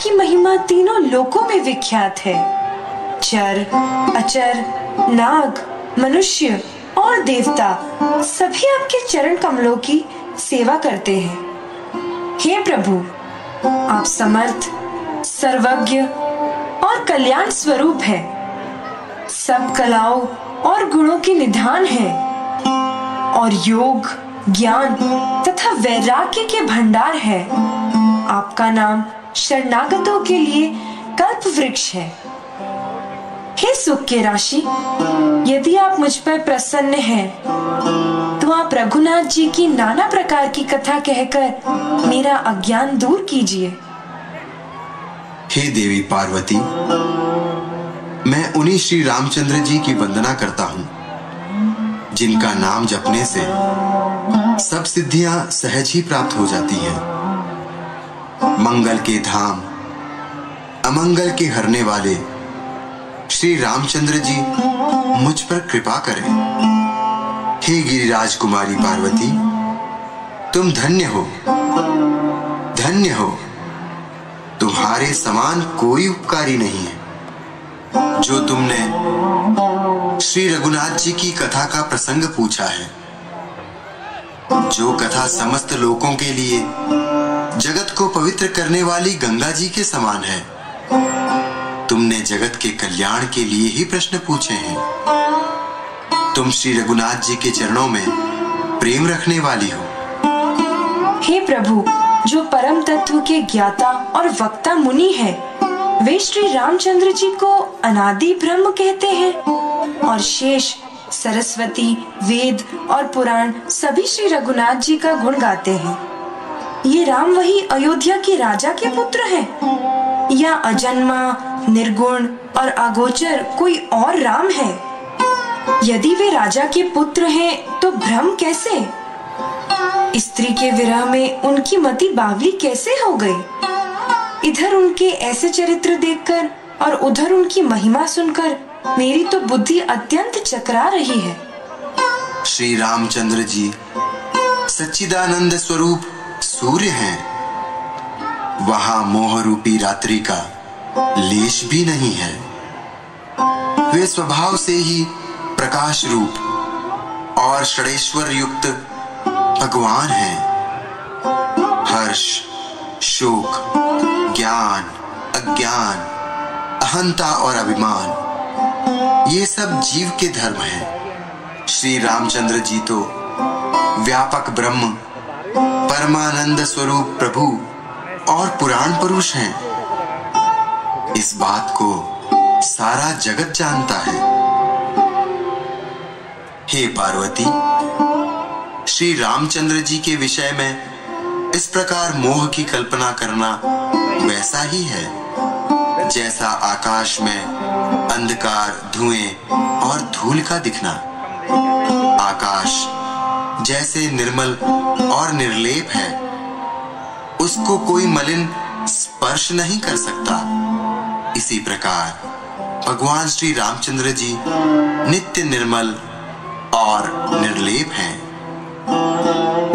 आपकी महिमा तीनों लोकों में विख्यात है। चर, अचर, नाग, मनुष्य और देवता सभी आपके चरण कमलों की सेवा करते हैं। हे प्रभु, आप समर्थ, सर्वज्ञ और कल्याण स्वरूप है। सब कलाओं और गुणों के निधान है और योग, ज्ञान तथा वैराग्य के भंडार है। आपका नाम शरणागतों के लिए कल्प वृक्ष है। हे सुख के राशि, यदि आप मुझ पर प्रसन्न हैं, तो आप रघुनाथ जी की नाना प्रकार की कथा कहकर मेरा अज्ञान दूर कीजिए। हे देवी पार्वती, मैं उन्हीं श्री रामचंद्र जी की वंदना करता हूँ जिनका नाम जपने से सब सिद्धियां सहज ही प्राप्त हो जाती हैं। मंगल के धाम, अमंगल के हरने वाले श्री रामचंद्र जी मुझ पर कृपा करें। हे गिरिराज कुमारी पार्वती, तुम धन्य हो, धन्य हो। तुम्हारे समान कोई उपकारी नहीं है। जो तुमने श्री रघुनाथ जी की कथा का प्रसंग पूछा है, जो कथा समस्त लोकों के लिए जगत को पवित्र करने वाली गंगा जी के समान है, तुमने जगत के कल्याण के लिए ही प्रश्न पूछे हैं। तुम श्री रघुनाथ जी के चरणों में प्रेम रखने वाली हो। हे प्रभु, जो परम तत्व के ज्ञाता और वक्ता मुनि है, वे श्री रामचंद्र जी को अनादि ब्रह्म कहते हैं और शेष, सरस्वती, वेद और पुराण सभी श्री रघुनाथ जी का गुण गाते हैं। ये राम वही अयोध्या के राजा के पुत्र हैं या अजन्मा, निर्गुण और अगोचर कोई और राम है? यदि वे राजा के पुत्र हैं तो भ्रम कैसे? स्त्री के विरह में उनकी मति बावली कैसे हो गई? इधर उनके ऐसे चरित्र देखकर और उधर उनकी महिमा सुनकर मेरी तो बुद्धि अत्यंत चकरा रही है। श्री रामचंद्र जी सच्चिदानंद स्वरूप सूर्य हैं। वहां मोह रूपी रात्रि का लेश भी नहीं है। वे स्वभाव से ही प्रकाश रूप और षडेश्वर युक्त भगवान हैं। हर्ष, शोक, ज्ञान, अज्ञान, अहंता और अभिमान, ये सब जीव के धर्म हैं। श्री रामचंद्र जी तो व्यापक ब्रह्म, परमानंद स्वरूप प्रभु और पुराण पुरुष हैं। इस बात को सारा जगत जानता है। हे पार्वती, श्री रामचंद्र जी के विषय में इस प्रकार मोह की कल्पना करना वैसा ही है जैसा आकाश में अंधकार, धुएं और धूल का दिखना। आकाश जैसे निर्मल और निर्लेप है, उसको कोई मलिन स्पर्श नहीं कर सकता। इसी प्रकार भगवान श्री रामचंद्र जी नित्य निर्मल और निर्लेप हैं।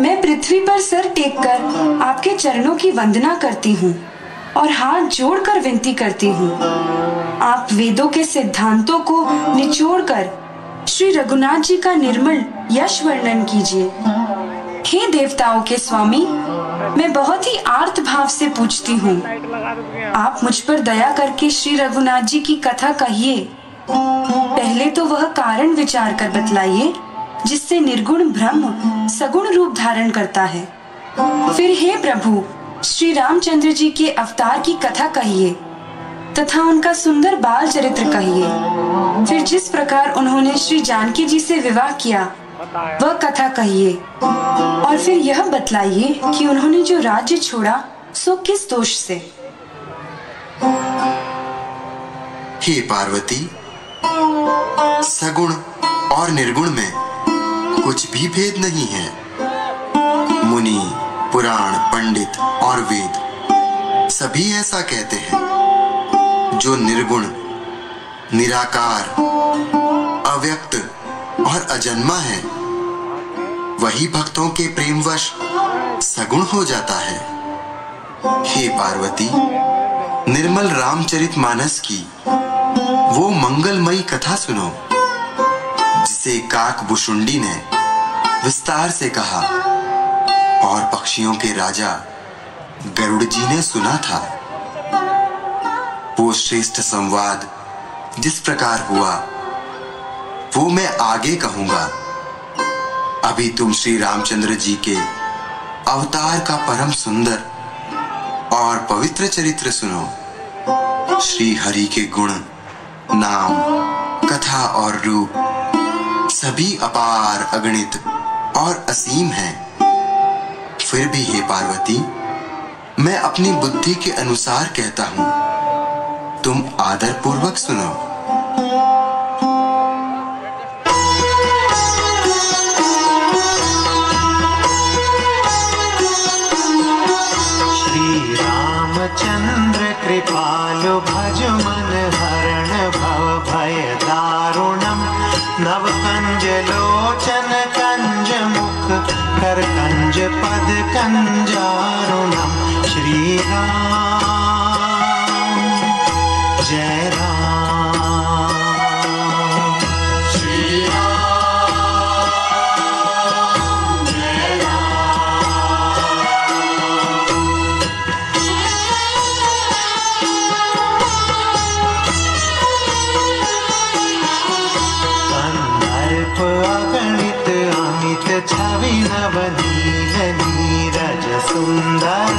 मैं पृथ्वी पर सर टेककर आपके चरणों की वंदना करती हूँ और हाथ जोड़कर विनती करती हूँ। आप वेदों के सिद्धांतों को निचोड़कर श्री रघुनाथ जी का निर्मल यश वर्णन कीजिए। हे देवताओं के स्वामी, मैं बहुत ही आर्त भाव से पूछती हूँ, आप मुझ पर दया करके श्री रघुनाथ जी की कथा कहिए। पहले तो वह कारण विचार कर बतलाइए जिससे निर्गुण ब्रह्म सगुण रूप धारण करता है। फिर हे प्रभु, श्री रामचंद्र जी के अवतार की कथा कहिए तथा उनका सुंदर बाल चरित्र कहिए। फिर जिस प्रकार उन्होंने श्री जानकी जी से विवाह किया वह कथा कहिए और फिर यह बतलाइए कि उन्होंने जो राज्य छोड़ा सो किस दोष से। हे पार्वती, सगुण और निर्गुण में कुछ भी भेद नहीं है। मुनि, पुराण, पंडित और वेद सभी ऐसा कहते हैं। जो निर्गुण, निराकार, अव्यक्त और अजन्मा है, वही भक्तों के प्रेमवश सगुण हो जाता है। हे पार्वती, निर्मल रामचरितमानस की वो मंगलमयी कथा सुनो जिसे काकभुशुंडी ने विस्तार से कहा और पक्षियों के राजा गरुड़ जी ने सुना था। वो श्रेष्ठ संवाद जिस प्रकार हुआ वो मैं आगे कहूंगा। अभी तुम श्री रामचंद्र जी के अवतार का परम सुंदर और पवित्र चरित्र सुनो। श्री हरि के गुण, नाम, कथा और रूप सभी अपार, अगणित और असीम हैं। फिर भी हे पार्वती, मैं अपनी बुद्धि के अनुसार कहता हूं, तुम आदर पूर्वक सुनो। श्री रामचंद्र कृपालु भज मन हरण भव भय दारुणम नव कंज लोचन कंज मुख कर कंज पद कंजारुणम। श्री राम जय राम, श्री राम जय राम। कंदर्प अगणित अमित छवि नव नील नीरज सुंदर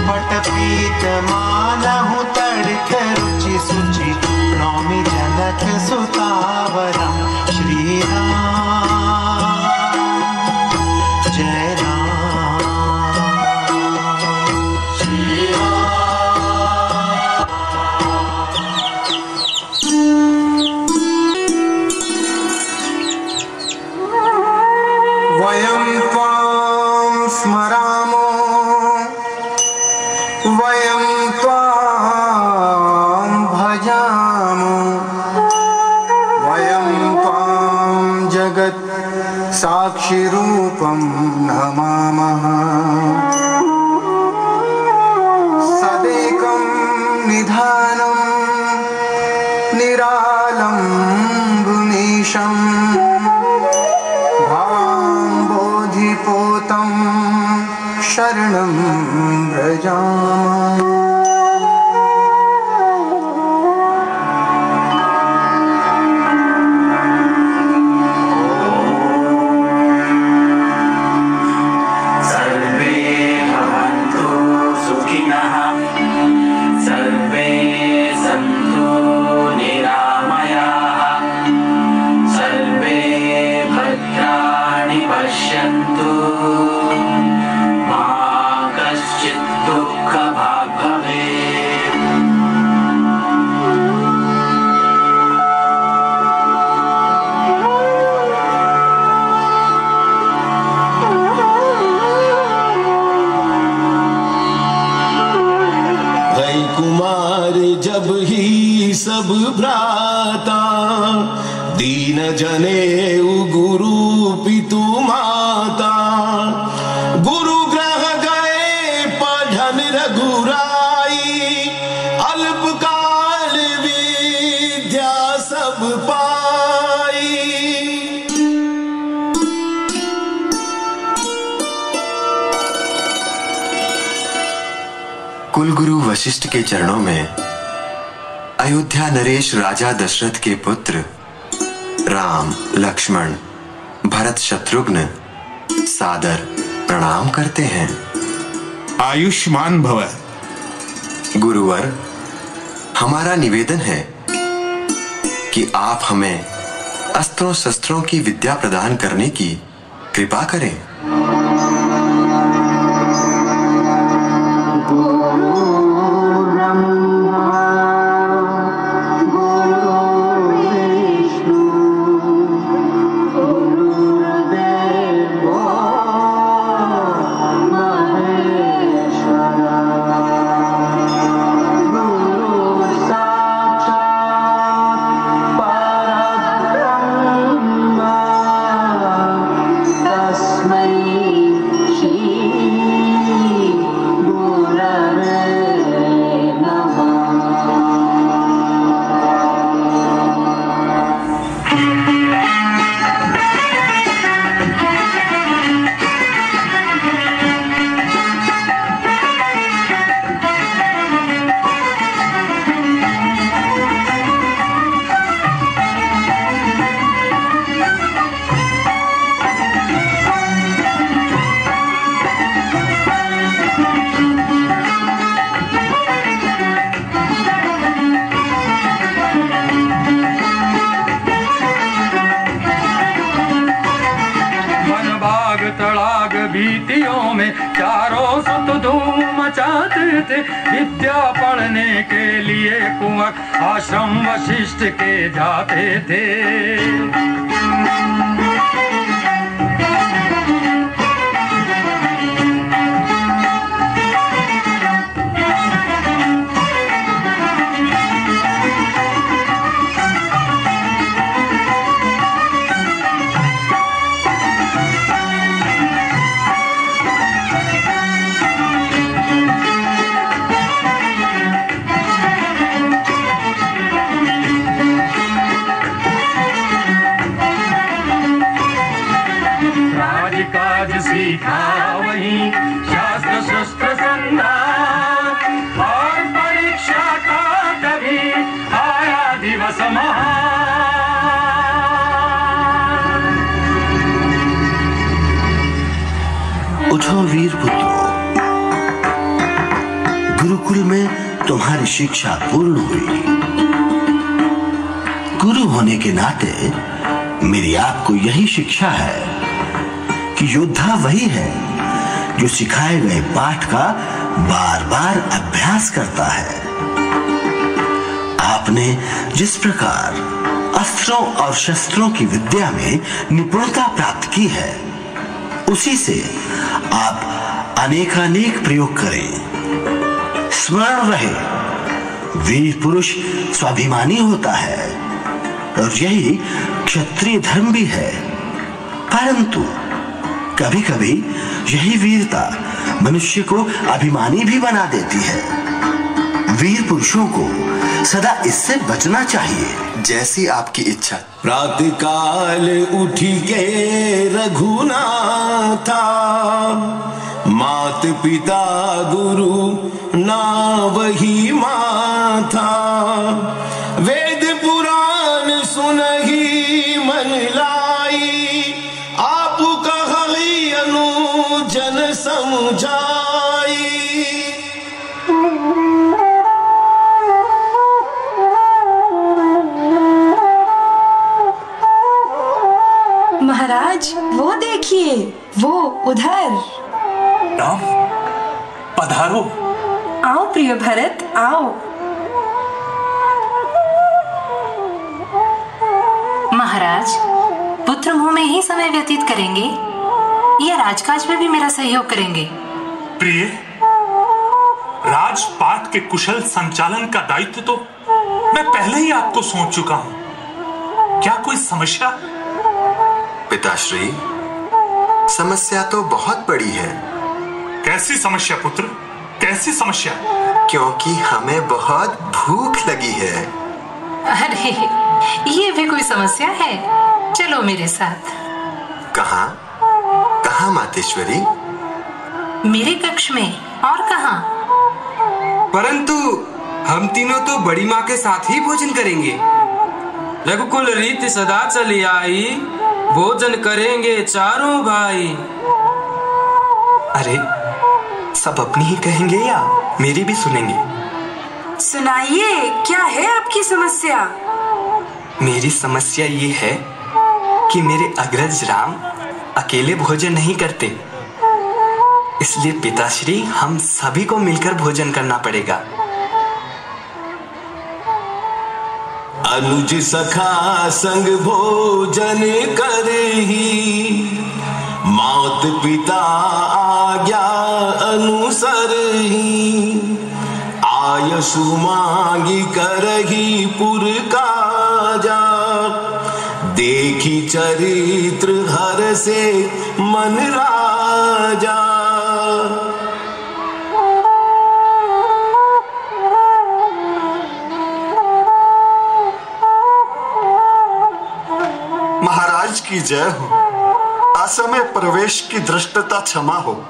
पट पीत मानहु तड़ित रुचि सुचि नौमि जनक सुतावरम। श्री राम जय राम, श्री वयं त्वां स्मरामो वयं त्वां भजामो वयं त्वां जगत् साक्षिरूपं नमामः। सदेकं निधानं निरालम्बुमीशम् बोधिपोतं शरणं व्रजामः। सर्वे भवन्तु सुखिनः, सर्वे सन्तु निरामयाः, सर्वे भद्राणि पश्यन्तु, मा कश्चित् दुःखभाग् भवेत्। भई कुमार जब ही सब भ्राता, दीन जनेऊ गुरु पितु माता। गुरु ग्रह गए पढ़न रघुराई, अल्पकाल विद्या सब पाई। कुलगुरु वशिष्ठ के चरणों में अयोध्या नरेश राजा दशरथ के पुत्र राम, लक्ष्मण, भरत, शत्रुघ्न सादर प्रणाम करते हैं। आयुष्मान भव। गुरुवर, हमारा निवेदन है कि आप हमें अस्त्रों शस्त्रों की विद्या प्रदान करने की कृपा करें। तस्मै बाग भीतियों में चारों सुत धूम मचाते थे। विद्या पढ़ने के लिए कुंवर आश्रम वशिष्ठ के जाते थे। सीखा वही शास्त्र शस्त्र संधान, और परीक्षा का कभी आया दिवस महान। उठो वीर पुत्रों, गुरुकुल में तुम्हारी शिक्षा पूर्ण हुई। गुरु होने के नाते मेरी आपको यही शिक्षा है कि योद्धा वही है जो सिखाए गए पाठ का बार बार अभ्यास करता है। आपने जिस प्रकार अस्त्रों और शस्त्रों की विद्या में निपुणता प्राप्त की है, उसी से आप अनेकानेक प्रयोग करें। स्मरण रहे, वीर पुरुष स्वाभिमानी होता है और यही क्षत्रिय धर्म भी है। परंतु कभी कभी यही वीरता मनुष्य को अभिमानी भी बना देती है। वीर पुरुषों को सदा इससे बचना चाहिए। जैसी आपकी इच्छा। प्रातः काल उठी के रघुनाथा, मात पिता गुरु ना वही माथा। वेद पुराण सुनहि मन लाई, आप कहि अनुजन समझाई। महाराज, वो देखिए, वो उधर। राम, पधारो। आओ प्रिय भरत, आओ। महाराज, पुत्र मुँह में ही समय व्यतीत करेंगे या राजकाज में भी मेरा सहयोग करेंगे? प्रिय, राजपाट के कुशल संचालन का दायित्व तो मैं पहले ही आपको सौंप चुका हूँ। क्या कोई समस्या? पिताश्री, समस्या तो बहुत बड़ी है। कैसी समस्या पुत्र, कैसी समस्या? क्योंकि हमें बहुत भूख लगी है। अरे, ये भी कोई समस्या है? चलो मेरे साथ। कहाँ? कहाँ मातेश्वरी? मेरे कक्ष में, और कहाँ? परंतु हम तीनों तो बड़ी माँ के साथ ही भोजन करेंगे। रघुकुल रीति सदा चली आई, भोजन करेंगे चारों भाई। अरे, सब अपनी ही कहेंगे या मेरी भी सुनेंगे? सुनाइए, क्या है आपकी समस्या? मेरी समस्या ये है कि मेरे अग्रज राम अकेले भोजन नहीं करते, इसलिए पिताश्री हम सभी को मिलकर भोजन करना पड़ेगा। अनुज सखा संग भोजन करही, मात पिता आज्ञा अनुसरही। आयसु मांगी करही पुर काजा, देखी चरित्र हर से मन राजा। महाराज की जय हो। असमय प्रवेश की धृष्टता क्षमा हो।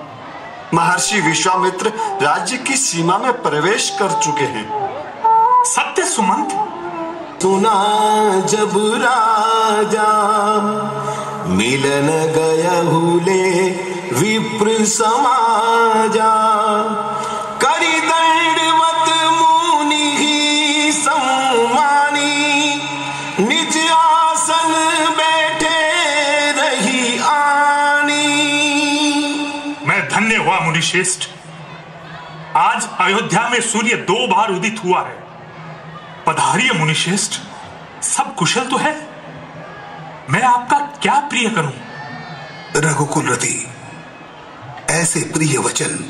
महर्षि विश्वामित्र राज्य की सीमा में प्रवेश कर चुके हैं। सत्य सुमंत। सुना जब राजा, मिलन गयहुले विप्र समाजा। करि दंडवत मुनि ही सम्मानी, निज आसन बैठे रही आनी। धन्य हुआ मुनिश्रेष्ठ। आज अयोध्या में सूर्य 2 बार उदित हुआ है। पधारिए मुनिश्रेष्ठ, सब कुशल तो है? मैं आपका क्या प्रिय करूं? रघुकुल रति, ऐसे प्रिय वचन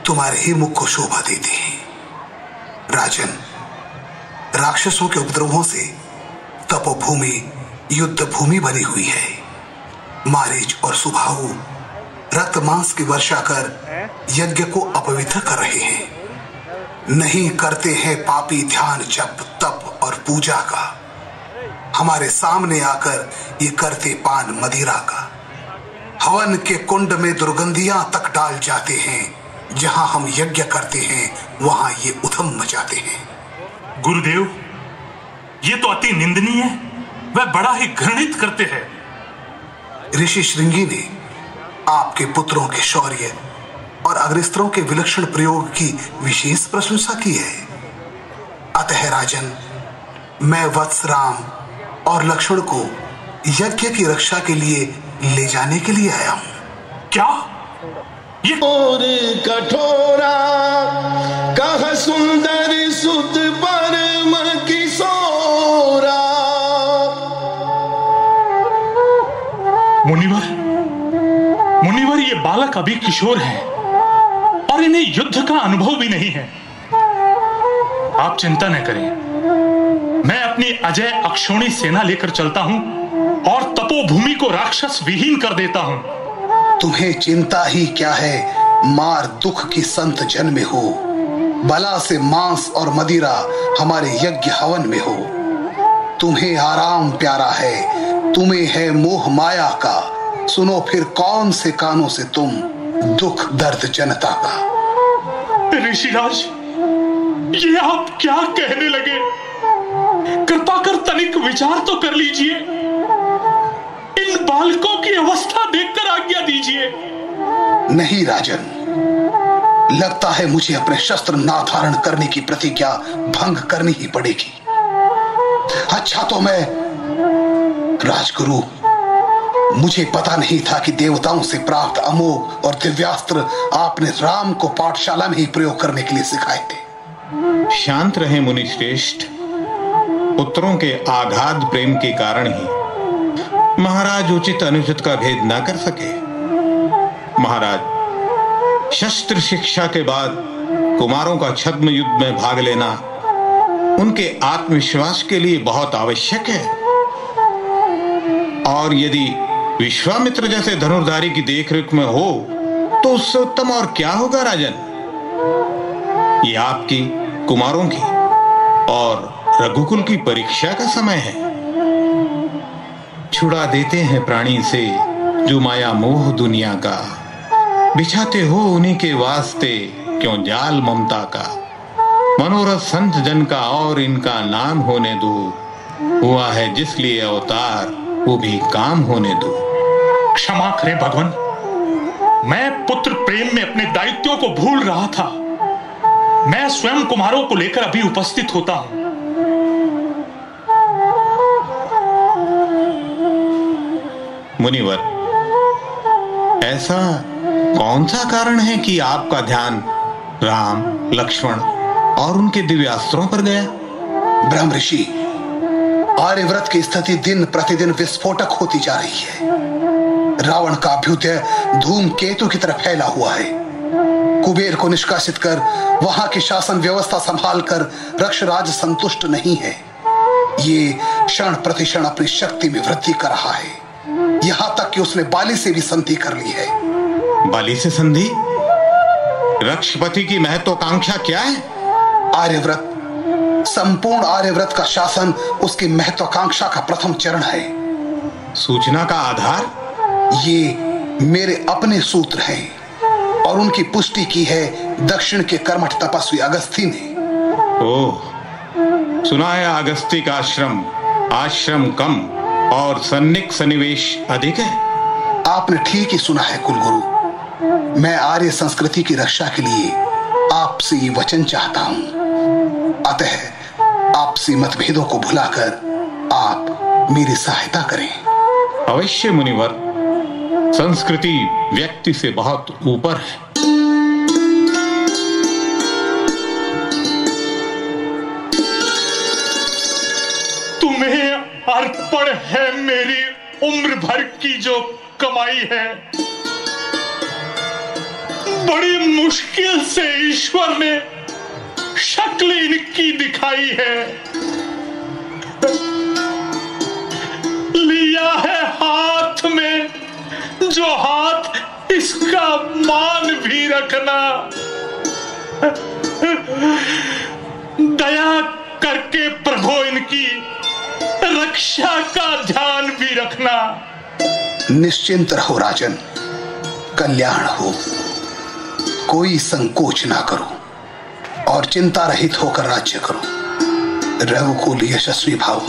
तुम्हारे ही मुख को शोभा देते हैं। राजन, राक्षसों के उपद्रवों से तपोभूमि युद्ध भूमि बनी हुई है। मारीच और सुबाहु रक्त मांस की वर्षा कर यज्ञ को अपवित्र कर रहे हैं। नहीं करते हैं पापी ध्यान जप तप और पूजा का। हमारे सामने आकर ये करते पान मदिरा का। हवन के कुंड में दुर्गंधियां तक डाल जाते हैं। जहां हम यज्ञ करते हैं वहां ये उधम मचाते हैं। गुरुदेव, ये तो अति निंदनीय है। वह बड़ा ही घृणित करते हैं। ऋषि श्रृंगी ने आपके पुत्रों के शौर्य और अग्रस्त्रों के विलक्षण प्रयोग की विशेष प्रशंसा की है। अतः राजन, मैं वत्स राम और लक्ष्मण को यज्ञ की रक्षा के लिए ले जाने के लिए आया हूं। क्या ये और कठोरा कह सुंदर सुत परम किशोरा। मुनिवर, ये बालक अभी किशोर हैं और इन्हें युद्ध का अनुभव भी नहीं है। आप चिंता न करें, मैं अपनी अजय अक्षोणी सेना लेकर चलता हूं और तपोभूमि को राक्षस विहीन कर देता हूं। तुम्हें चिंता ही क्या है, मार दुख की संत जन में हो। बला से मांस और मदिरा हमारे यज्ञ हवन में हो। तुम्हें आराम प्यारा है, तुम्हें है मोह माया का। सुनो फिर कौन से कानों से तुम दुख दर्द जनता का। ऋषिराज, ये आप क्या कहने लगे? कृपा कर तनिक विचार तो कर लीजिए। इन बालकों की अवस्था देखकर आज्ञा दीजिए। नहीं राजन, लगता है मुझे अपने शस्त्र ना धारण करने की प्रतिज्ञा भंग करनी ही पड़ेगी। अच्छा तो मैं राजगुरु, मुझे पता नहीं था कि देवताओं से प्राप्त अमोघ और दिव्यास्त्र आपने राम को पाठशाला में ही प्रयोग करने के लिए सिखाए थे। शांत रहे मुनिश्रेष्ठ। पुत्रों के आगाध प्रेम के कारण ही महाराज उचित अनुचित का भेद न कर सके। महाराज, शस्त्र शिक्षा के बाद कुमारों का छद्म युद्ध में भाग लेना उनके आत्मविश्वास के लिए बहुत आवश्यक है। और यदि विश्वामित्र जैसे धनुर्धारी की देखरेख में हो तो उससे उत्तम और क्या होगा राजन। ये आपकी, कुमारों की और रघुकुल की परीक्षा का समय है। छुड़ा देते हैं प्राणी से जो माया मोह दुनिया का। बिछाते हो उन्हीं के वास्ते क्यों जाल ममता का। मनोरथ संत जन का और इनका नाम होने दो। हुआ है जिसलिए अवतार वो भी काम होने दो। क्षमा करें भगवान, मैं पुत्र प्रेम में अपने दायित्वों को भूल रहा था। मैं स्वयं कुमारों को लेकर अभी उपस्थित होता हूं। मुनिवर, ऐसा कौन सा कारण है कि आपका ध्यान राम, लक्ष्मण और उनके दिव्यास्त्रों पर गया? ब्रह्म ऋषि, आर्यव्रत की स्थिति दिन प्रतिदिन विस्फोटक होती जा रही है। रावण का अभ्युदय धूमकेतु की तरह फैला हुआ है। कुबेर को निष्कासित कर वहां की शासन व्यवस्था संभाल कर रक्षराज संतुष्ट नहीं है। ये क्षण प्रतिक्षण अपनी शक्ति में वृद्धि कर रहा है। यहां तक कि उसने बाली से भी संधि कर ली है। बाली से संधि? रक्षपति की महत्वाकांक्षा क्या है? आर्यव्रत, संपूर्ण आर्यव्रत का शासन उसकी महत्वाकांक्षा का प्रथम चरण है। सूचना का आधार? ये मेरे अपने सूत्र हैं और उनकी पुष्टि की है दक्षिण के कर्मठ तपस्वी अगस्ती ने। ओह, सुना है अगस्ती का आश्रम कम और सन्निक सन्निवेश अधिक है। आपने ठीक ही सुना है कुलगुरु। मैं आर्य संस्कृति की रक्षा के लिए आपसे ये वचन चाहता हूं। अतः आपसी मतभेदों को भुलाकर आप मेरी सहायता करें। अवश्य मुनिवर, संस्कृति व्यक्ति से बहुत ऊपर है। अर्पण है मेरी उम्र भर की जो कमाई है। बड़ी मुश्किल से ईश्वर ने शक्ल इनकी दिखाई है। लिया है हाथ में जो हाथ इसका मान भी रखना। दया करके प्रभु इनकी रक्षा का ध्यान भी रखना। निश्चिंत रहो राजन, कल्याण हो। कोई संकोच ना करो और चिंता रहित होकर राज्य करो। रघुकुल यशस्वी भाव।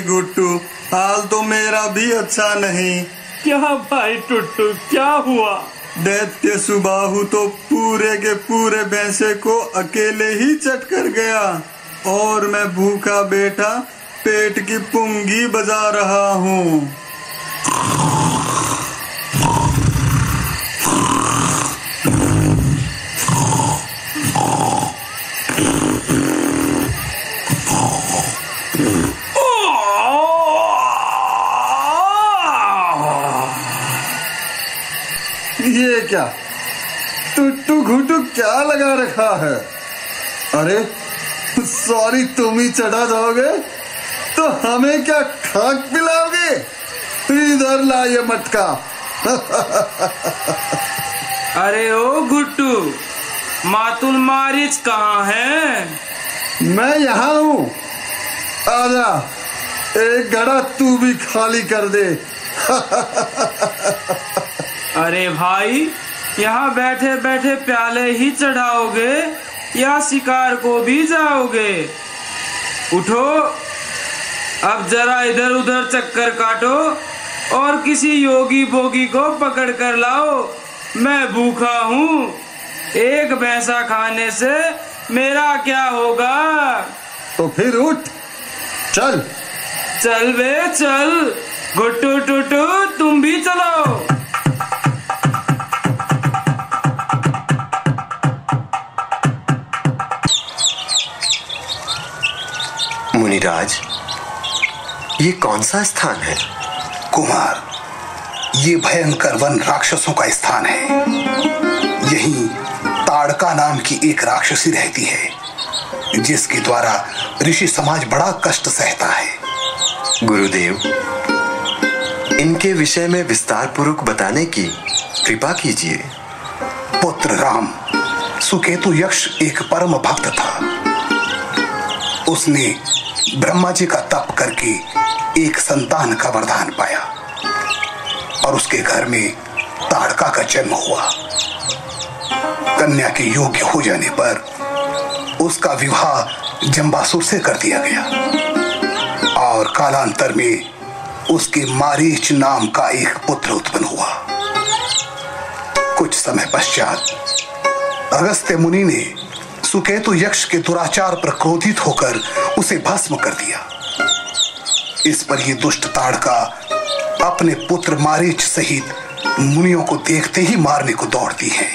गुट्टू, हाल तो मेरा भी अच्छा नहीं। क्या भाई टुट्टू, क्या हुआ? दैत्य सुबाहु तो पूरे के पूरे भैंसे को अकेले ही चट कर गया और मैं भूखा बैठा पेट की पुंगी बजा रहा हूँ। ये क्या टुट्टू घुटू क्या लगा रखा है? अरे सॉरी, तुम ही चढ़ा जाओगे तो हमें क्या खाक पिलाओगे? इधर ला ये मटका। अरे ओ गुट्टू, मातुल मारिच कहाँ है? मैं यहाँ हूँ, आजा, एक घड़ा तू भी खाली कर दे। अरे भाई, यहाँ बैठे बैठे प्याले ही चढ़ाओगे या शिकार को भी जाओगे? उठो, अब जरा इधर उधर चक्कर काटो और किसी योगी भोगी को पकड़ कर लाओ। मैं भूखा हूँ, एक भैंसा खाने से मेरा क्या होगा? तो फिर उठ, चल चल बे चल। गुट्टू टुट्टू, तुम भी चलो। मुनिराज, ये कौन सा स्थान है? कुमार, ये भयंकर वन राक्षसों का स्थान है। यहीं ताड़का नाम की एक राक्षसी रहती है, जिसके द्वारा ऋषि समाज बड़ा कष्ट सहता है। गुरुदेव, इनके विषय में विस्तार पूर्वक बताने की कृपा कीजिए। पुत्र राम, सुकेतु यक्ष एक परम भक्त था। उसने ब्रह्मा जी का तप करके एक संतान का वरदान पाया और उसके घर में ताड़का का जन्म हुआ। कन्या के योग्य हो जाने पर उसका विवाह जंबासुर से कर दिया गया और कालांतर में उसके मारीच नाम का एक पुत्र उत्पन्न हुआ। कुछ समय पश्चात अगस्त्य मुनि ने सुकेतु यक्ष के दुराचार पर क्रोधित होकर उसे भस्म कर दिया। इस पर यह दुष्ट ताड़का अपने पुत्र मारीच सहित मुनियों को देखते ही मारने को दौड़ती है।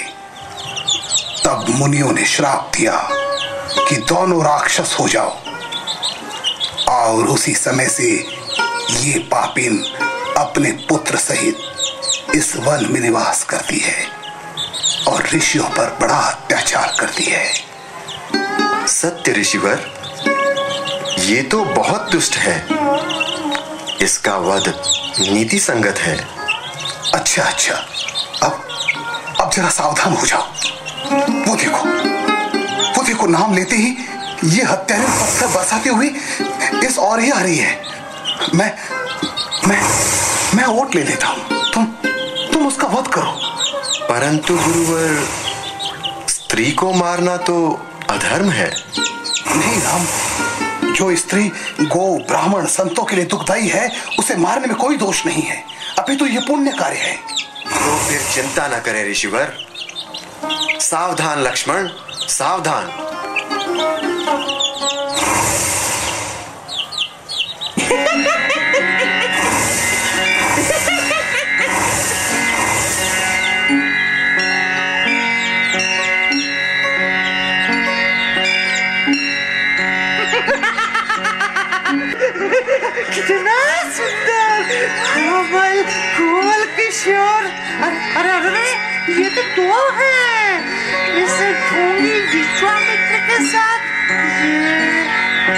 तब मुनियों ने श्राप दिया कि दोनों राक्षस हो जाओ, और उसी समय से ये पापिन अपने पुत्र सहित इस वन में निवास करती है और ऋषियों पर बड़ा अत्याचार करती है। सत्य ऋषिवर, ये तो बहुत दुष्ट है। इसका वध नीति संगत है। अच्छा, अब जरा सावधान हो जाओ। वो देखो, नाम लेते ही ये हत्यारे पत्थर बरसाते हुए इस ओर ही आ रही है। मैं ओट ले लेता हूं, तुम उसका वध करो। परंतु गुरुवर, स्त्री को मारना तो अधर्म है। नहीं राम, जो स्त्री गो ब्राह्मण संतों के लिए दुखदाई है, उसे मारने में कोई दोष नहीं है, अपितु ये पुण्य कार्य है। तो फिर चिंता न करें ऋषिवर। सावधान लक्ष्मण, सावधान। कितना सुंदर कोमल कोमल किशोर। अरे अरे ये तो दो है, इसे ढूंढी विश्वामित्र के साथ। ये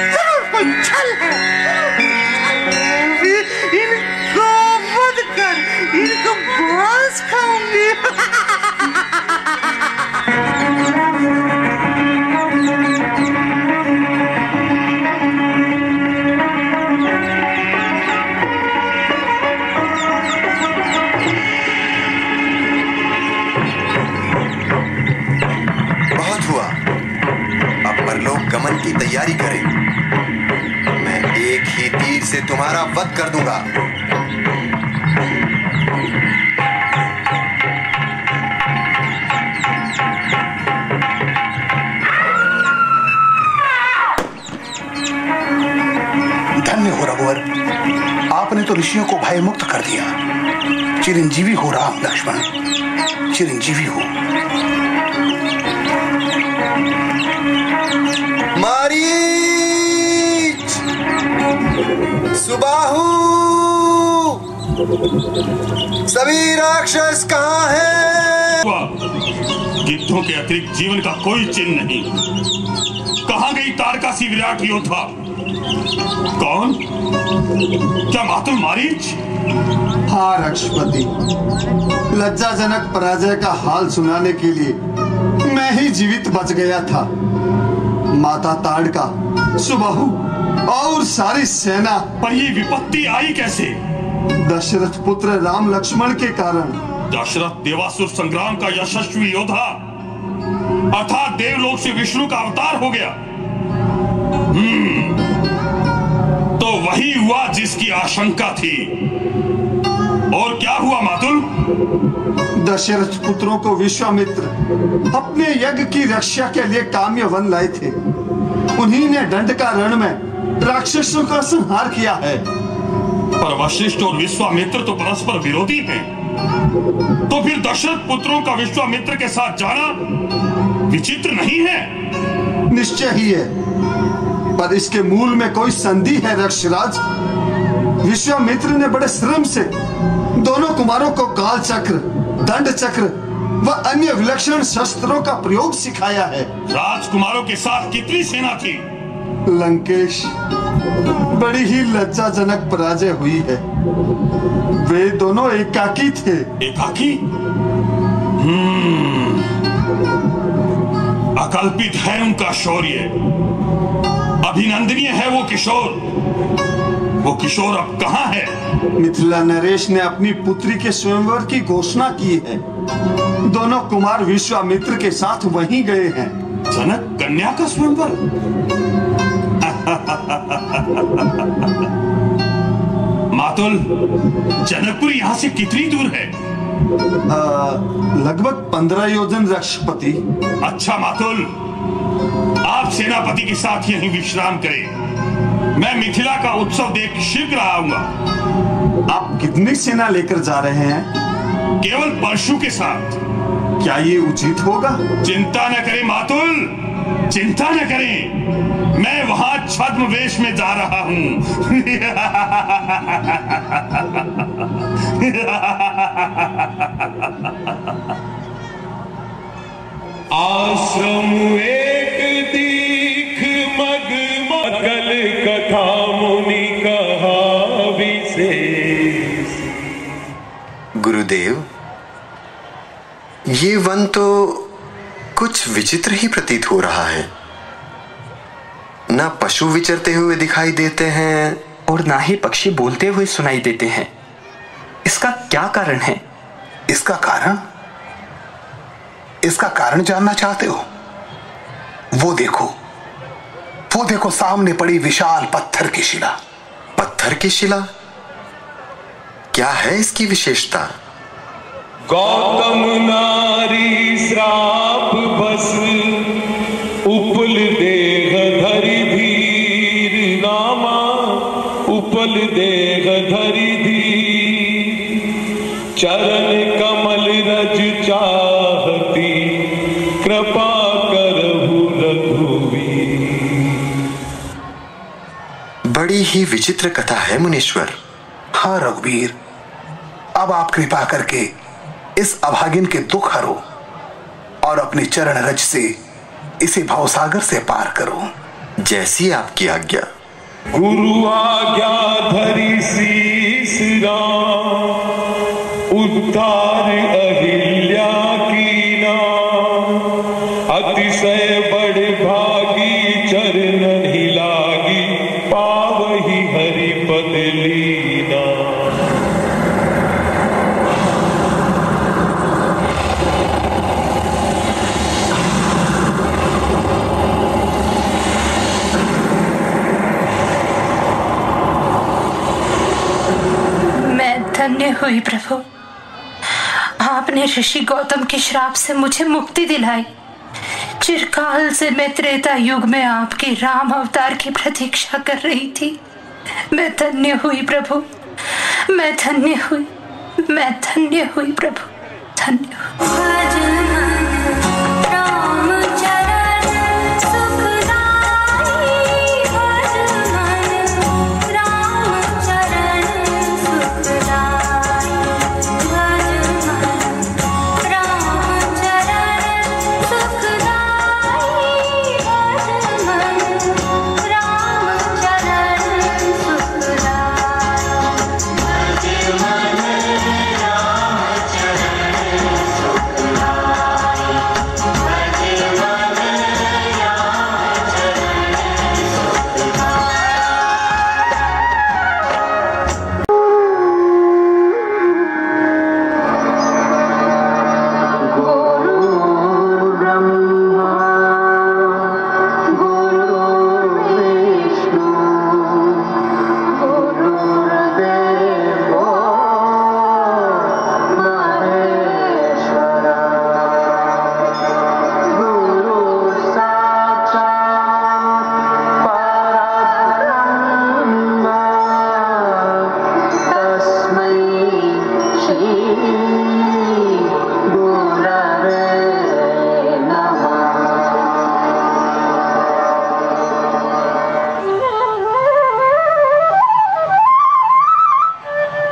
जरूर कोई छल है। इनको वध कर इनको मांस खाऊंगी। गमन की तैयारी करें। मैं एक ही तीर से तुम्हारा वध कर दूंगा। धन्य हो रघुवर, आपने तो ऋषियों को भय मुक्त कर दिया। चिरंजीवी हो राम लक्ष्मण, चिरंजीवी हो। मारीच, सुबाहु, सभी राक्षस कहाँ हैं? गिद्धों के अतिरिक्त जीवन का कोई चिन्ह नहीं। कहाँ गई तारकासी विराट योद्धा? कौन? क्या मातुल मारीच? हाँ रक्षपति, लज्जाजनक पराजय का हाल सुनाने के लिए मैं ही जीवित बच गया था। माता ताड़का, सुबाहु और सारी सेना। पर ये विपत्ति आई कैसे? दशरथ पुत्र राम लक्ष्मण के कारण। दशरथ देवासुर संग्राम का यशस्वी योद्धा, अर्थात देवलोक से विष्णु का अवतार हो गया। तो वही हुआ जिसकी आशंका थी। और क्या हुआ मातुल? दशरथ पुत्रों को विश्वामित्र अपने यज्ञ की रक्षा के लिए काम्य वन लाए थे। उन्हीं ने दंडका रण में राक्षसों का संहार किया है। पर वशिष्ठ और विश्वामित्र तो परस्पर विरोधी हैं। तो फिर दशरथ पुत्रों का विश्वामित्र के साथ जाना विचित्र नहीं है? निश्चय ही है, पर इसके मूल में कोई संधि है रक्षराज। विश्वामित्र ने बड़े श्रम से दोनों कुमारों को काल चक्र, दंड चक्र व अन्य विलक्षण शस्त्रों का प्रयोग सिखाया है। राजकुमारों के साथ कितनी सेना थी? लंकेश, बड़ी ही लज्जाजनक पराजय हुई है। वे दोनों एकाकी थे। एकाकी? अकल्पित है उनका शौर्य, अभिनंदनीय है वो किशोर। वो किशोर अब कहाँ है? मिथिला नरेश ने अपनी पुत्री के स्वयंवर की घोषणा की है। दोनों कुमार विश्वामित्र के साथ वहीं गए हैं। जनक कन्या का स्वयंवर? मातुल, जनकपुर यहाँ से कितनी दूर है? लगभग 15 योजन रक्षपति। अच्छा मातुल, आप सेनापति के साथ यहीं विश्राम करें। मैं मिथिला का उत्सव देख शीघ्र आऊंगा। आप कितनी सेना लेकर जा रहे हैं? केवल परशु के साथ। क्या ये उचित होगा? चिंता न करें मातुल, चिंता न करें। मैं वहां छद्म वेश में जा रहा हूं। आश्रम एक दीख मगमगल कथा मुनि कहा विशेष। गुरुदेव, ये वन तो कुछ विचित्र ही प्रतीत हो रहा है। ना पशु विचरते हुए दिखाई देते हैं और ना ही पक्षी बोलते हुए सुनाई देते हैं। इसका क्या कारण है? इसका कारण? इसका कारण जानना चाहते हो? वो देखो सामने पड़ी विशाल पत्थर की शिला। पत्थर की शिला? क्या है इसकी विशेषता? गौतम नारी श्राप बस उपल देह धरि धीर रामा, उपल देह धरि धीर चरण कमल रज चाहती कृपा करहु रघुवीर। बड़ी ही विचित्र कथा है मुनीश्वर। हाँ रघुवीर, अब आप कृपा करके इस अभागिन के दुख हरो और अपने चरण रज से इसे भवसागर से पार करो। जैसी आपकी आज्ञा। गुरु आज्ञा धरी शीस राम, उद्धार अहिल्या कीना, अतिशय बड़ भागी चरण ही लागी, पावही हरि पद लीना। धन्य हुई प्रभु, आपने ऋषि गौतम के श्राप से मुझे मुक्ति दिलाई। चिरकाल से मैं त्रेता युग में आपके राम अवतार की प्रतीक्षा कर रही थी। मैं धन्य हुई प्रभु, मैं धन्य हुई, मैं धन्य हुई प्रभु, धन्य हुई।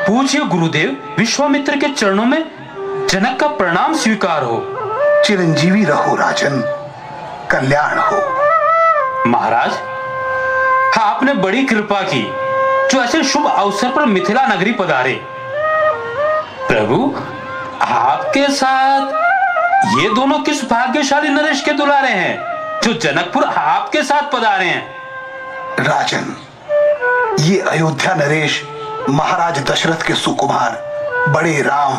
पूज्य गुरुदेव, विश्वामित्र के चरणों में जनक का प्रणाम स्वीकार हो। चिरंजीवी रहो राजन, कल्याण हो। महाराज, आपने बड़ी कृपा की जो ऐसे शुभ अवसर पर मिथिला नगरी पधारे। प्रभु, आपके साथ ये दोनों किस भाग्यशाली नरेश के दुलारे हैं जो जनकपुर आपके साथ पधारे हैं। राजन, ये अयोध्या नरेश महाराज दशरथ के सुकुमार बड़े राम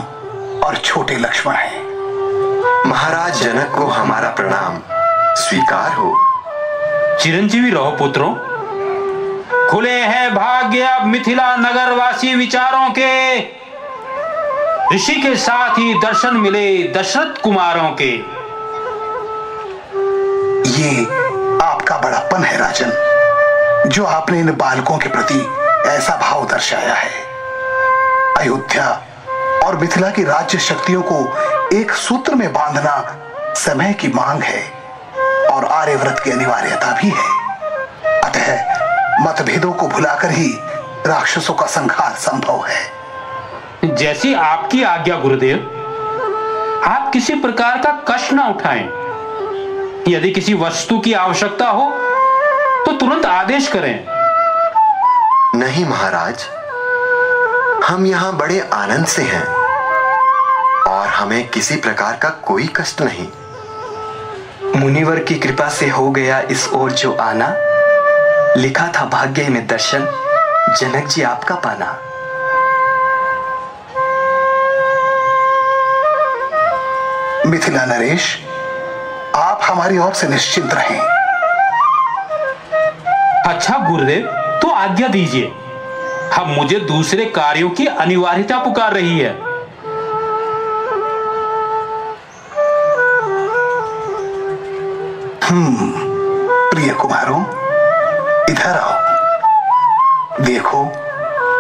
और छोटे लक्ष्मण हैं। महाराज जनक को हमारा प्रणाम स्वीकार हो। चिरंजीवी रहो पुत्रों। खुले हैं भाग्य अब मिथिला नगरवासी विचारों के, ऋषि के साथ ही दर्शन मिले दशरथ कुमारों के। ये आपका बड़ापन है राजन, जो आपने इन बालकों के प्रति ऐसा भाव दर्शाया है। अयोध्या और मिथिला की राज्य शक्तियों को एक सूत्र में बांधना समय की मांग है और आर्यव्रत की अनिवार्यता भी है। अतः मतभेदों को भुलाकर ही राक्षसों का संहार संभव है। जैसी आपकी आज्ञा गुरुदेव। आप किसी प्रकार का कष्ट ना उठाएं। यदि किसी वस्तु की आवश्यकता हो तो तुरंत आदेश करें। नहीं महाराज, हम यहाँ बड़े आनंद से हैं और हमें किसी प्रकार का कोई कष्ट नहीं। मुनिवर की कृपा से हो गया इस ओर जो आना, लिखा था भाग्य में दर्शन, जनक जी आपका पाना। मिथिला नरेश, आप हमारी ओर से निश्चिंत रहें। अच्छा गुरुदेव, तो आज्ञा दीजिए। अब मुझे दूसरे कार्यों की अनिवार्यता पुकार रही है। प्रिय कुमारों, इधर आओ। देखो,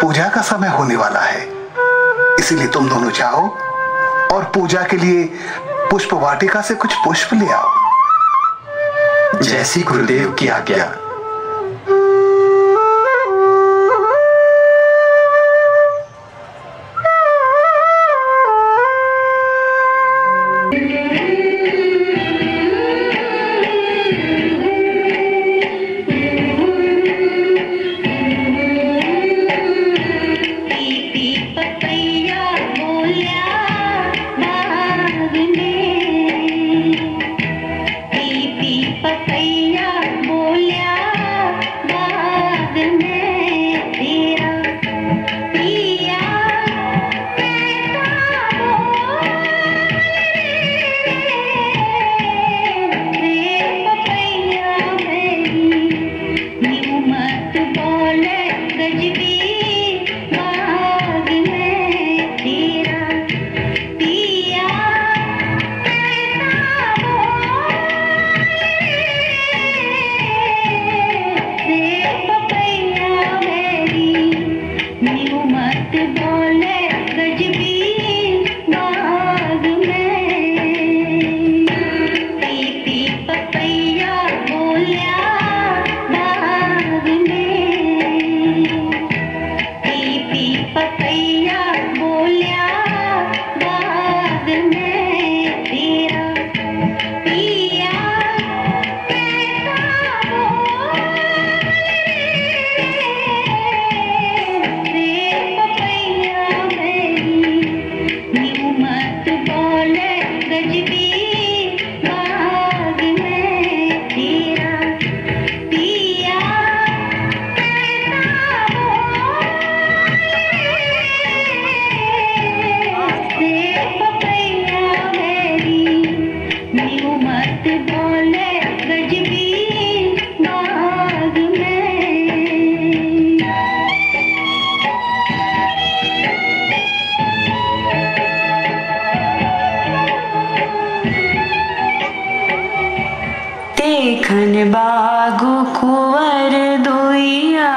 पूजा का समय होने वाला है, इसीलिए तुम दोनों जाओ और पूजा के लिए पुष्प वाटिका से कुछ पुष्प ले आओ। जैसी गुरुदेव की आज्ञा। मत बोले गजबी बाग में तेरा पिया मत बोले गजबी बाग में पी पपैया बोलिया बाग में पी पपैया बोलिया बाग में तेरा पिया मत बोले गजबी बाग में तेरा पिया पपैया मेरी मत बोले गजबी बाग में। देखन बागु कुंवर दुइया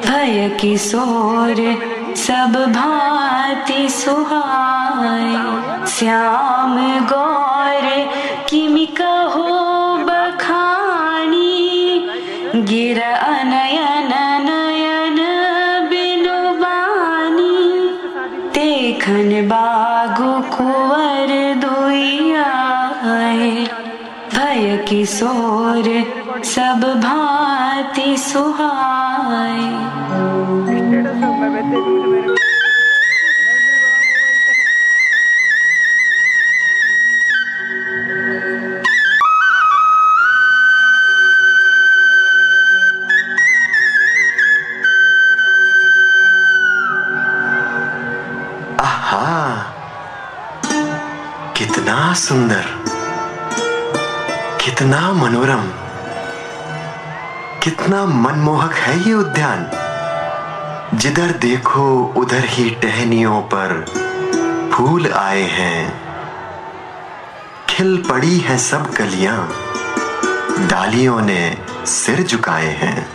भय किशोर सब भांति सुहाय श्याम गौर किमि कहो बखानी गिर अनयन नयन बिनु बानी देखन बागु कुंवर दुइया भय किशोर सब भांति सुहाय। आहा, कितना सुंदर, कितना मनोरम, कितना मनमोहक है ये उद्यान। जिधर देखो उधर ही टहनियों पर फूल आए हैं, खिल पड़ी हैं सब कलियां, डालियों ने सिर झुकाए हैं।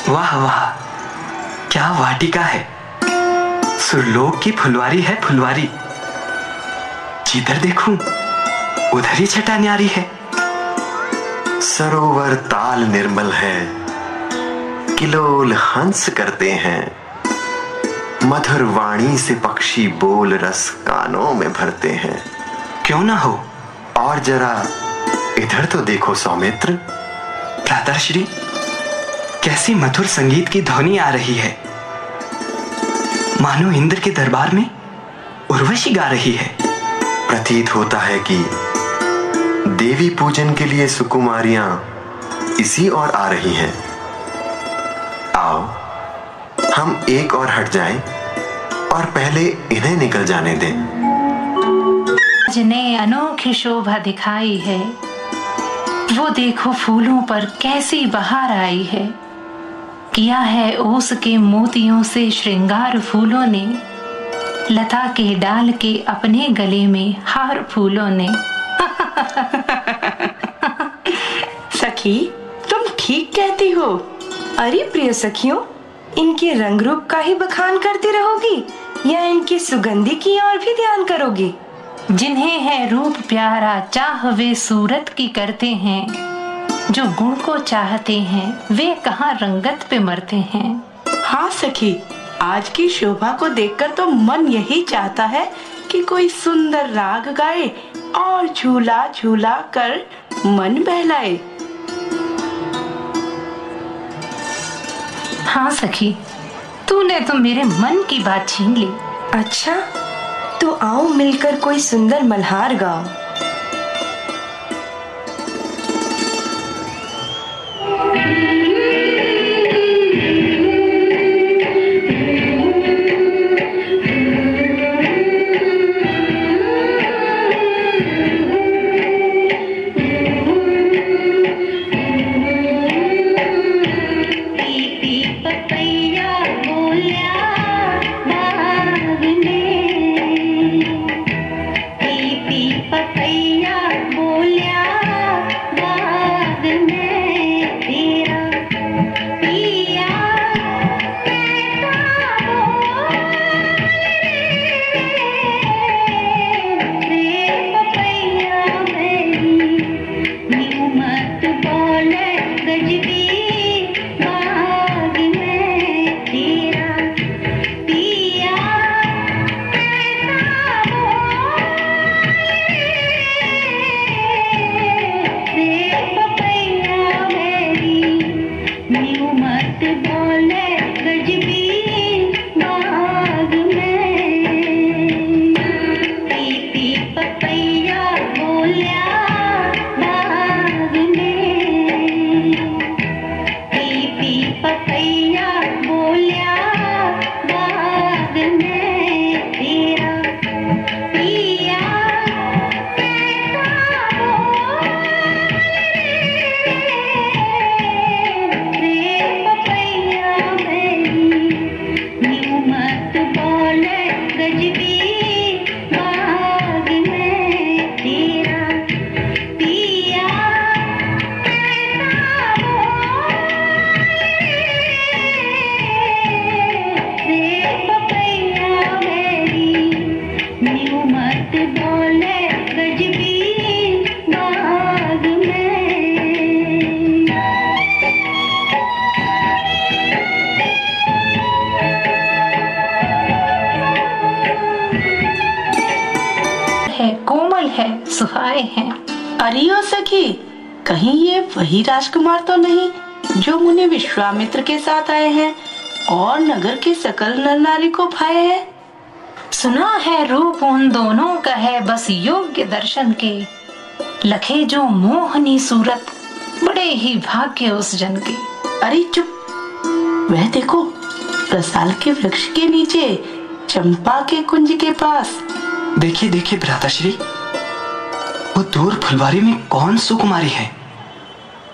वाह वाह, क्या वाटिका है, सुरलोक की फुलवारी है फुलवारी। जिधर देखूं उधर ही छटा न्यारी है। सरोवर ताल निर्मल है, किलोल हंस करते हैं, मधुर वाणी से पक्षी बोल रस कानों में भरते हैं। क्यों ना हो, और जरा इधर तो देखो सौमित्र। भ्राताश्री, कैसी मधुर संगीत की ध्वनि आ रही है, मानो इंद्र के दरबार में उर्वशी गा रही है। प्रतीत होता है कि देवी पूजन के लिए सुकुमारियां इसी ओर आ रही हैं। आओ हम एक और हट जाएं और पहले इन्हें निकल जाने दें। आज ने अनोखी शोभा दिखाई है, वो देखो फूलों पर कैसी बहार आई है। किया है ओस के मोतियों से श्रृंगार फूलों ने, लता के डाल के अपने गले में हार फूलों ने। सखी, तुम ठीक कहती हो। अरे प्रिय सखियों, इनके रंग रूप का ही बखान करती रहोगी या इनकी सुगंधि की ओर भी ध्यान करोगी? जिन्हें है रूप प्यारा चाह वे सूरत की करते हैं, जो गुण को चाहते हैं वे कहाँ रंगत पे मरते हैं। हाँ सखी, आज की शोभा को देखकर तो मन यही चाहता है कि कोई सुंदर राग गाए और झूला झूला कर मन बहलाए। हाँ सखी, तूने तो मेरे मन की बात छीन ली। अच्छा, तो आओ मिलकर कोई सुंदर मल्हार गाओ। आए हैं। अरे ओ सखी, कहीं ये वही राजकुमार तो नहीं जो मुनि विश्वामित्र के साथ आए हैं और नगर के सकल नर नारी को भाए हैं? सुना है रूप उन दोनों का है बस योग्य दर्शन के, लखे जो मोहनी सूरत बड़े ही भाग्य उस जन के। अरे चुप, वह देखो रसाल के वृक्ष के नीचे चंपा के कुंज के पास। देखिए देखिए भ्राताश्री, वो दूर फुलवारी में कौन सुकुमारी है?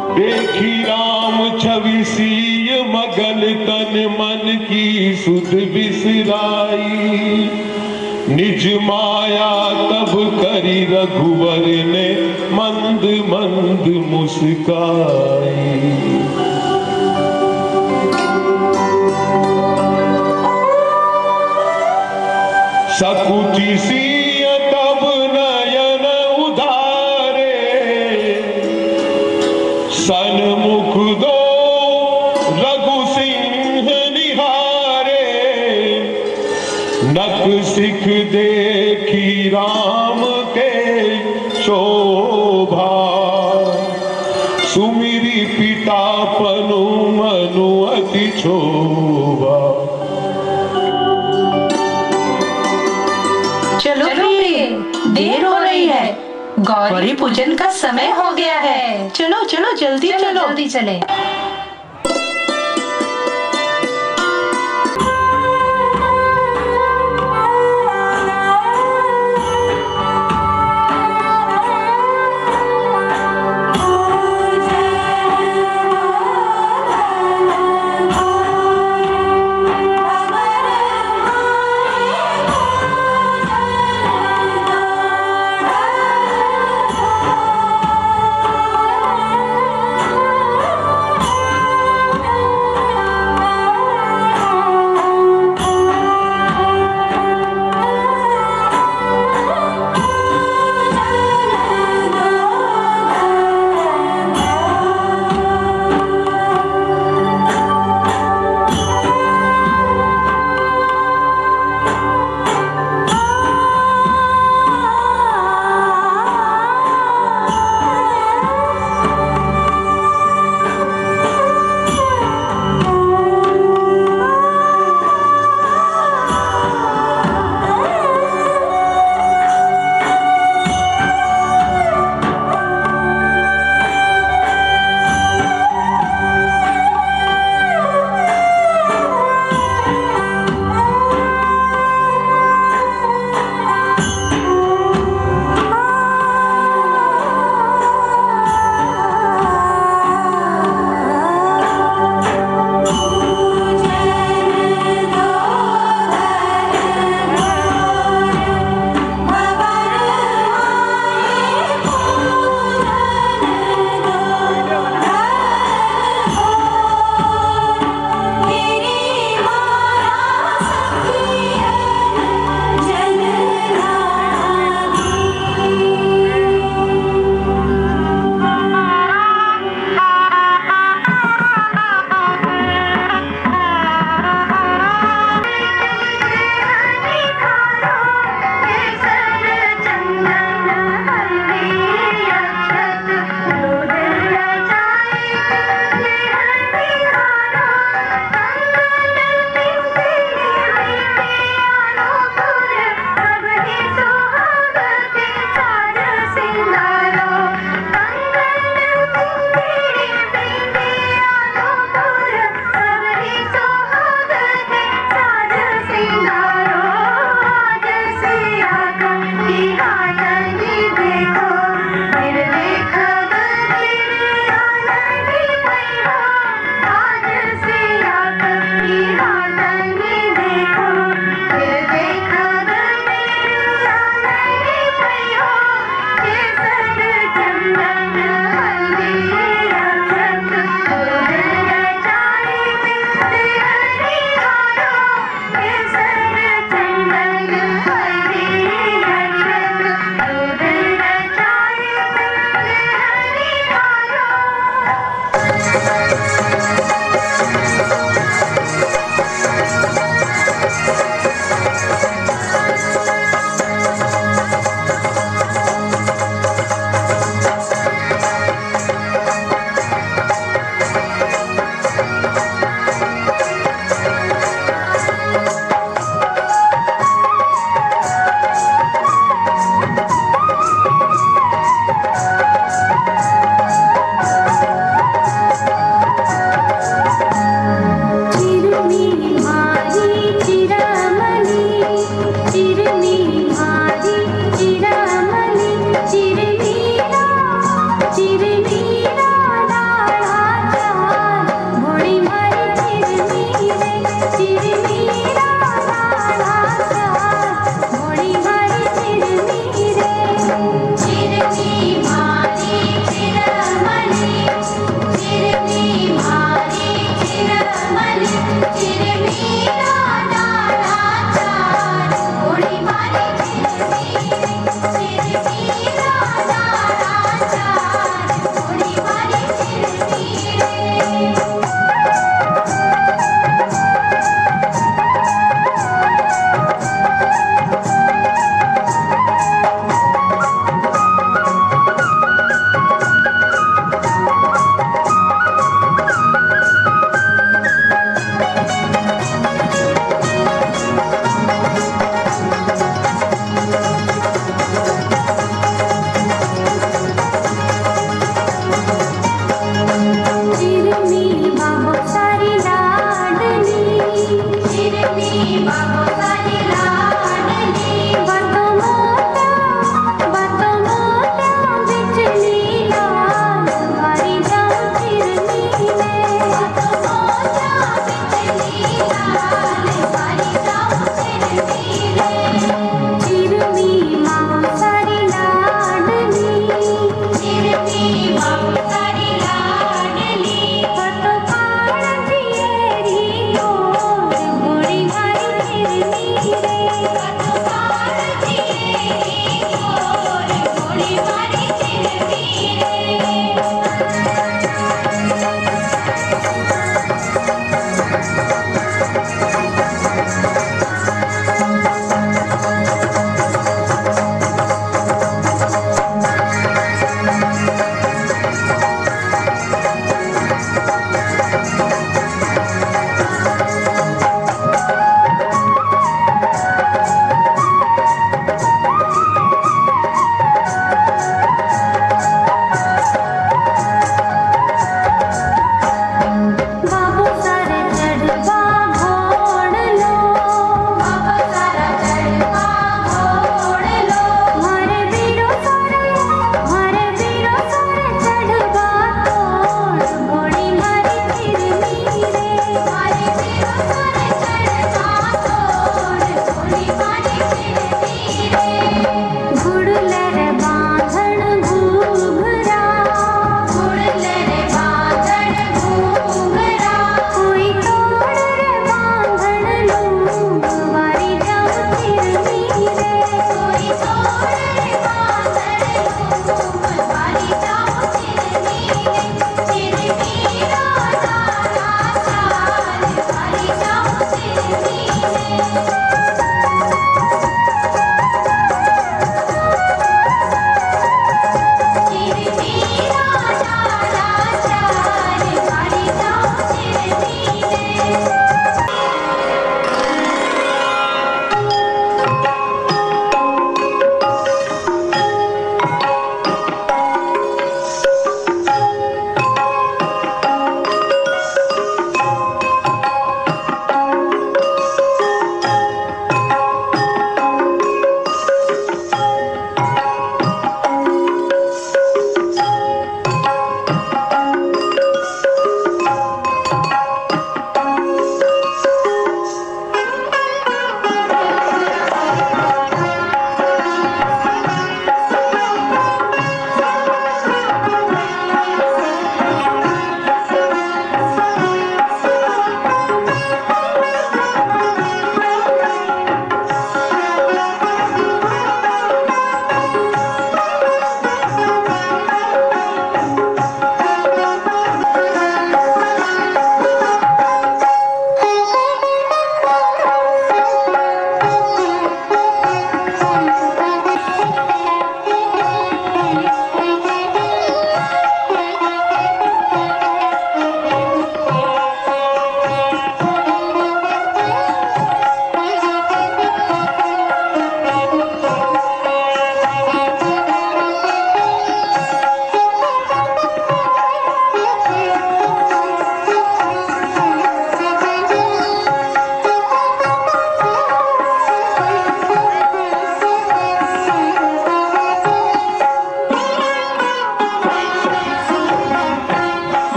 देखी राम छवि सीय मगन तन मन की सुध बिसराई, निज माया तब करी रघुवर ने मंद मंद मुस्काई। सकुचि सिय तब नयन उधारे, सन्मुख दो रघु सिंह निहारे, नक सिख देखी राम के शोभा, सुमिरी पिता पनु मनु अति क्षोभा। चलो प्रिय, देर हो रही है, गौरी पूजन का समय हो गया है। चलो चलो जल्दी चलो, जल्दी चले।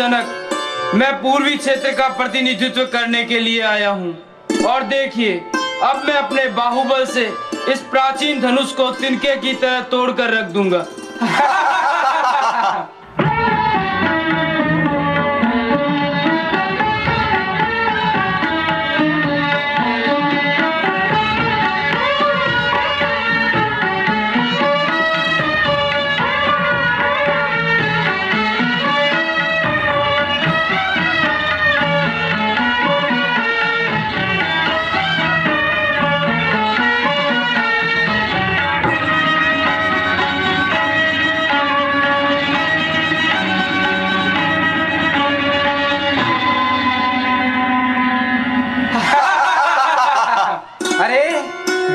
जनक, मैं पूर्वी क्षेत्र का प्रतिनिधित्व करने के लिए आया हूँ। और देखिए, अब मैं अपने बाहुबल से इस प्राचीन धनुष को तिनके की तरह तोड़कर रख दूंगा।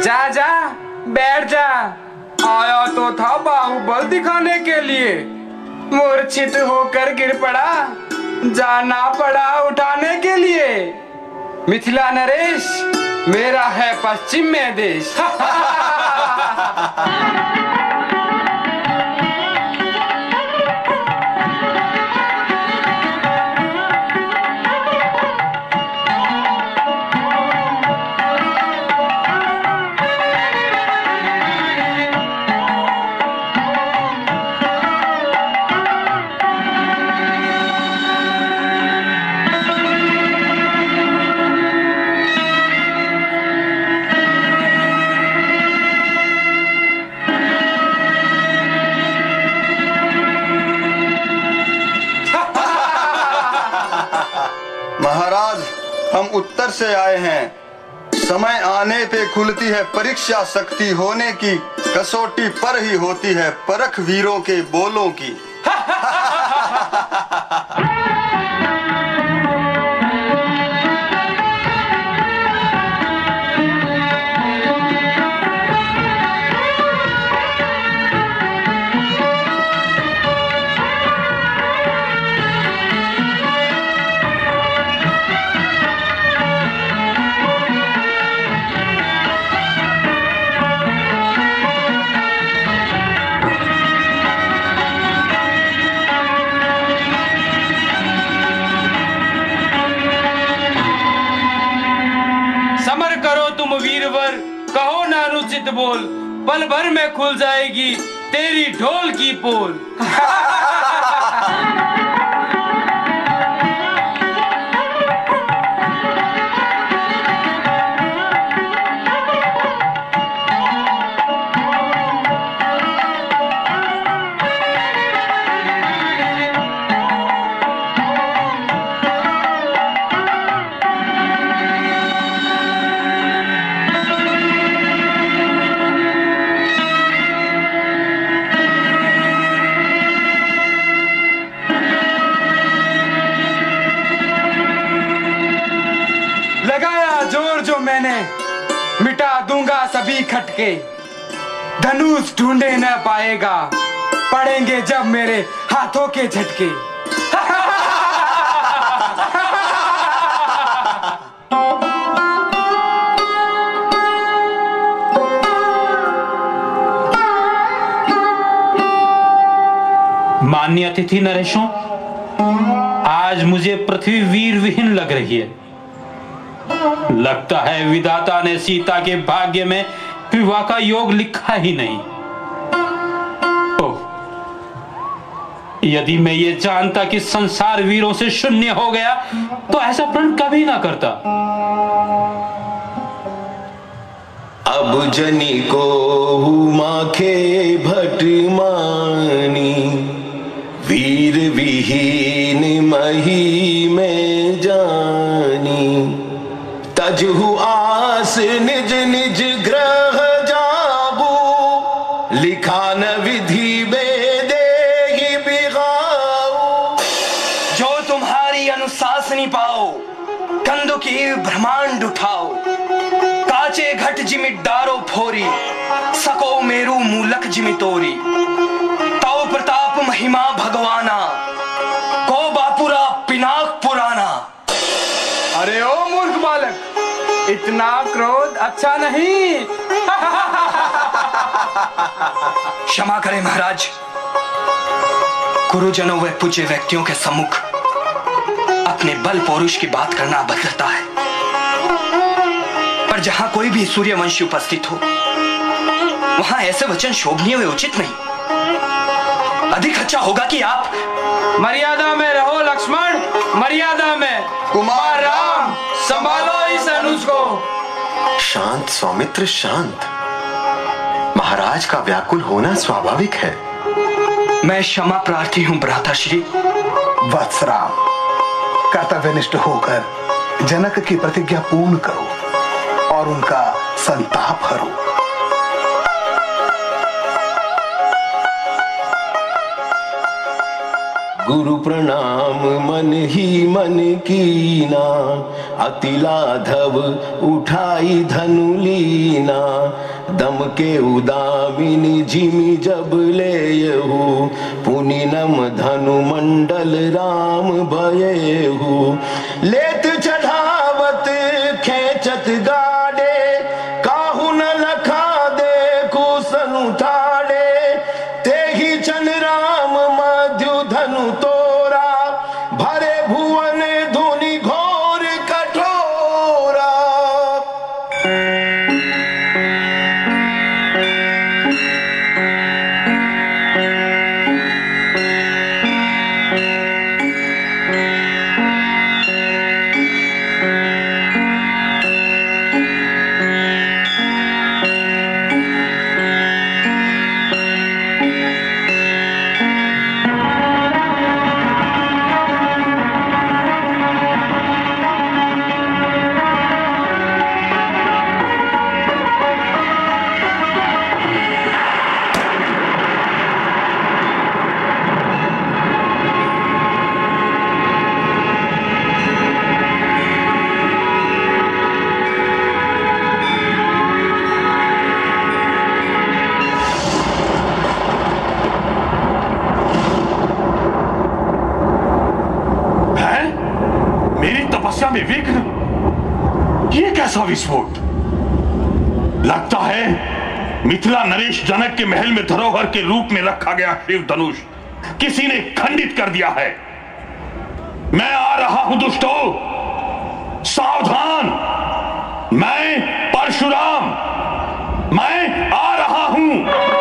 जा जा बैठ जा, आया तो था बाहुबल दिखाने के लिए, मूर्छित होकर गिर पड़ा, जाना पड़ा उठाने के लिए। मिथिला नरेश मेरा है पश्चिम में देश। महाराज, हम उत्तर से आए हैं। समय आने पे खुलती है परीक्षा, शक्ति होने की कसौटी पर ही होती है परख वीरों के बोलों की। वीरवर कहो ना अनुचित बोल, पल भर में खुल जाएगी तेरी ढोल की पोल। मैंने मिटा दूंगा सभी खटके, धनुष ढूंढे न पाएगा, पड़ेंगे जब मेरे हाथों के झटके। माननीय अतिथि नरेशों, आज मुझे पृथ्वी वीर विहीन लग रही है। लगता है विधाता ने सीता के भाग्य में विवाह का योग लिखा ही नहीं। ओह, यदि मैं ये जानता कि संसार वीरों से शून्य हो गया तो ऐसा प्रण कभी ना करता। अब जनी को माखे भट मानी, वीर विहीन मही में जानी, तजहु आस निज निज ग्रह जाबू, लिखा न विधि बेदेहि बिगाऊ। जो तुम्हारी अनुशासनी पाओ, कंदु की ब्रह्मांड उठाओ, काचे घट जिमि डारो फोरी, सको मेरु मूलक जिमि तोरी, तौ प्रताप महिमा भगवाना, को बापुरा पिनाक पुराना। अरे ओ मूर्ख बालक, इतना क्रोध अच्छा नहीं। क्षमा करें महाराज, गुरुजनों व पूज्य व्यक्तियों के सम्मुख अपने बल पौरुष की बात करना भद्रता है, पर जहां कोई भी सूर्यवंशी उपस्थित हो वहां ऐसे वचन शोभनीय व उचित नहीं। अधिक अच्छा होगा कि आप मर्यादा में रहो लक्ष्मण, मर्यादा में। कुमार राम, संभालो इस अनुज को। शांत सौमित्र, शांत। महाराज का व्याकुल होना स्वाभाविक है। मैं क्षमा प्रार्थी हूं भ्राताश्री। वत्सराम, कर्तव्यनिष्ठ होकर जनक की प्रतिज्ञा पूर्ण करो और उनका संताप हरो। गुरु प्रणाम मन ही मन कीना, अति लाघव उठाई धनु लीना। दम के उदामिनी झिमी जब लेयहु, पुनि नम धनु मंडल राम भयहु। लेत चढ़ावत खेचत गाड़े, काहू न लखा देखु सनु ठाड़े। तेहि चन राम मध्यु धनु तोरा, भरे भुवन धुनि घोर कठोरा। में विघ्न, ये कैसा विस्फोट? लगता है मिथिला नरेश जनक के महल में धरोहर के रूप में रखा गया शिव धनुष किसी ने खंडित कर दिया है। मैं आ रहा हूं दुष्टों, सावधान। मैं परशुराम, मैं आ रहा हूं।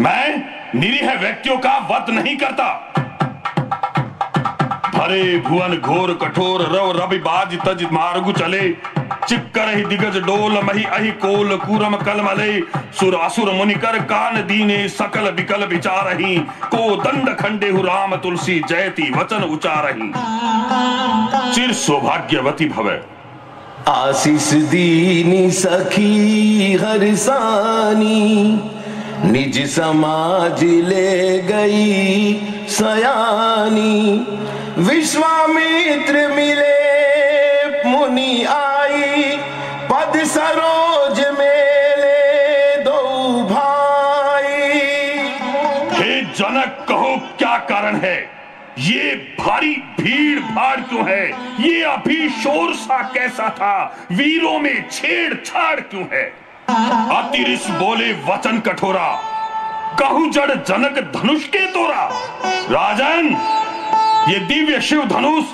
मैं निरीह व्यक्तियों का वध नहीं करता। भरे भुवन घोर कठोर रव रवि बाज तज मार्गु चले, चिक्कर ही दिगज डोल मही अहि कोल कूरम कलमले, सुर असुर मुनिकर कान दीने सकल विकल विचारही, को दंड खंडे हु राम तुलसी जयति वचन उचारही। चिर सौभाग्यवती भवे। आशीष दीनी सखी हरसानी, निज समाज ले गई सयानी, विश्वामित्र मिले मुनि आई, पद सरोज मेले दो भाई। हे जनक, कहो क्या कारण है? ये भारी भीड़ भाड़ क्यों है? ये अभी शोर सा कैसा था? वीरों में छेड़छाड़ क्यों है? अतिरिस बोले वचन कठोरा, कहु जड़ जनक धनुष के तोरा। राजन, ये दिव्य शिव धनुष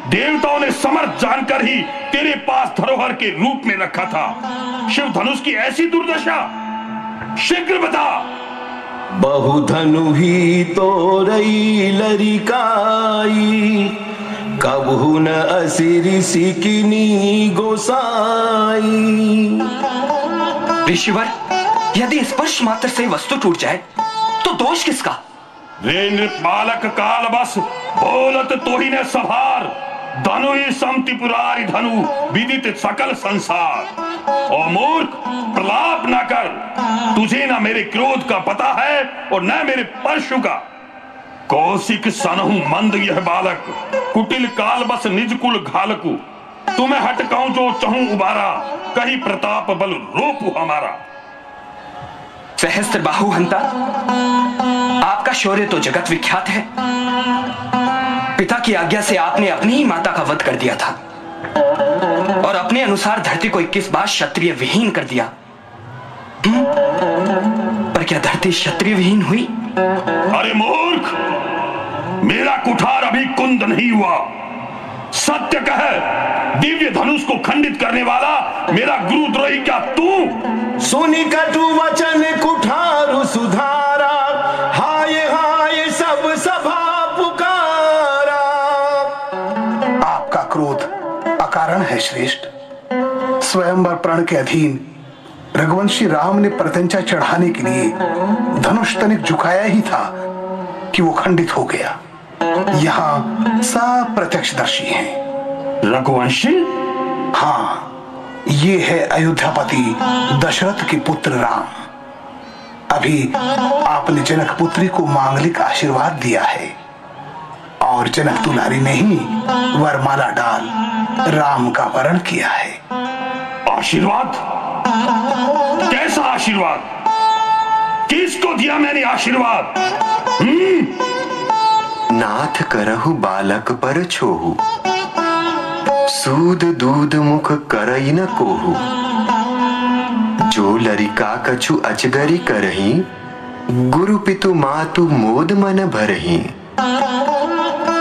देवताओं ने समर्थ जानकर ही तेरे पास धरोहर के रूप में रखा था। शिव धनुष की ऐसी दुर्दशा, शीघ्र बता। बहुधनु ही तो रई लरिकाई, कबहु न असिर सिकिनी गोसाई। ऋषिवर, यदि स्पर्श मात्र से वस्तु टूट जाए तो दोष किसका? रे नृपालक काल बस बोलत तो ही ने सभार, धनु ही समति पुरारी धनु विदित सकल संसार। और मूर्ख, प्रलाप न कर, तुझे न मेरे क्रोध का पता है और न मेरे परशु का। कौशिक सनहु मंद यह बालक, कुटिल काल बस निज कुल घालकु। तुम्हें हटकाऊं जो चहूं उबारा, कहीं प्रताप बल रूप हमारा। सहस्त्र बाहु हंता, आपका शौर्य तो जगत विख्यात है। पिता की आज्ञा से आपने अपनी ही माता का वध कर दिया था और अपने अनुसार धरती को 21 बार क्षत्रिय विहीन कर दिया। पर क्या धरती क्षत्रिय विहीन हुई? अरे मूर्ख, मेरा कुठार अभी कुंद नहीं हुआ। सत्य कह, दिव्य धनुष को खंडित करने वाला मेरा गुरुद्रोही क्या तू? सुनी कटु वचन कुठारु सुधारा, हाय हाय सब सभा पुकारा। आपका क्रोध अकारण है श्रेष्ठ। स्वयंवर प्रण के अधीन रघुवंशी राम ने प्रत्यंचा चढ़ाने के लिए धनुष तनिक झुकाया ही था कि वो खंडित हो गया। यहाँ सब प्रत्यक्षदर्शी हैं। रघुवंशी? हाँ, ये है अयोध्यापति दशरथ के पुत्र राम। अभी आपने जनक पुत्री को मांगलिक आशीर्वाद दिया है और जनक दुलारी ने ही वरमाला डाल राम का वरण किया है। आशीर्वाद? कैसा आशीर्वाद? किसको दिया मैंने आशीर्वाद? नाथ करहु बालक पर छोहु, सूद दूध मुख करई न कोहु। जो लरिका कछु अजगरी करही, गुरु पितु मातु मोद मन भरही।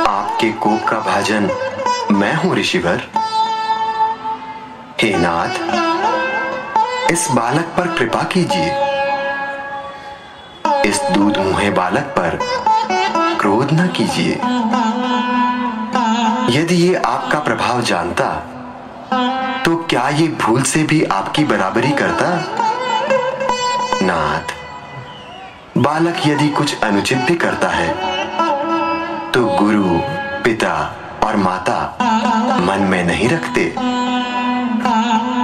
आपके कोप का भाजन मैं हूं ऋषिवर। हे नाथ, इस बालक पर कृपा कीजिए। इस दूध मुहे बालक पर क्रोध न कीजिए। यदि ये आपका प्रभाव जानता तो क्या ये भूल से भी आपकी बराबरी करता? नाथ, बालक यदि कुछ अनुचित भी करता है तो गुरु, पिता और माता मन में नहीं रखते।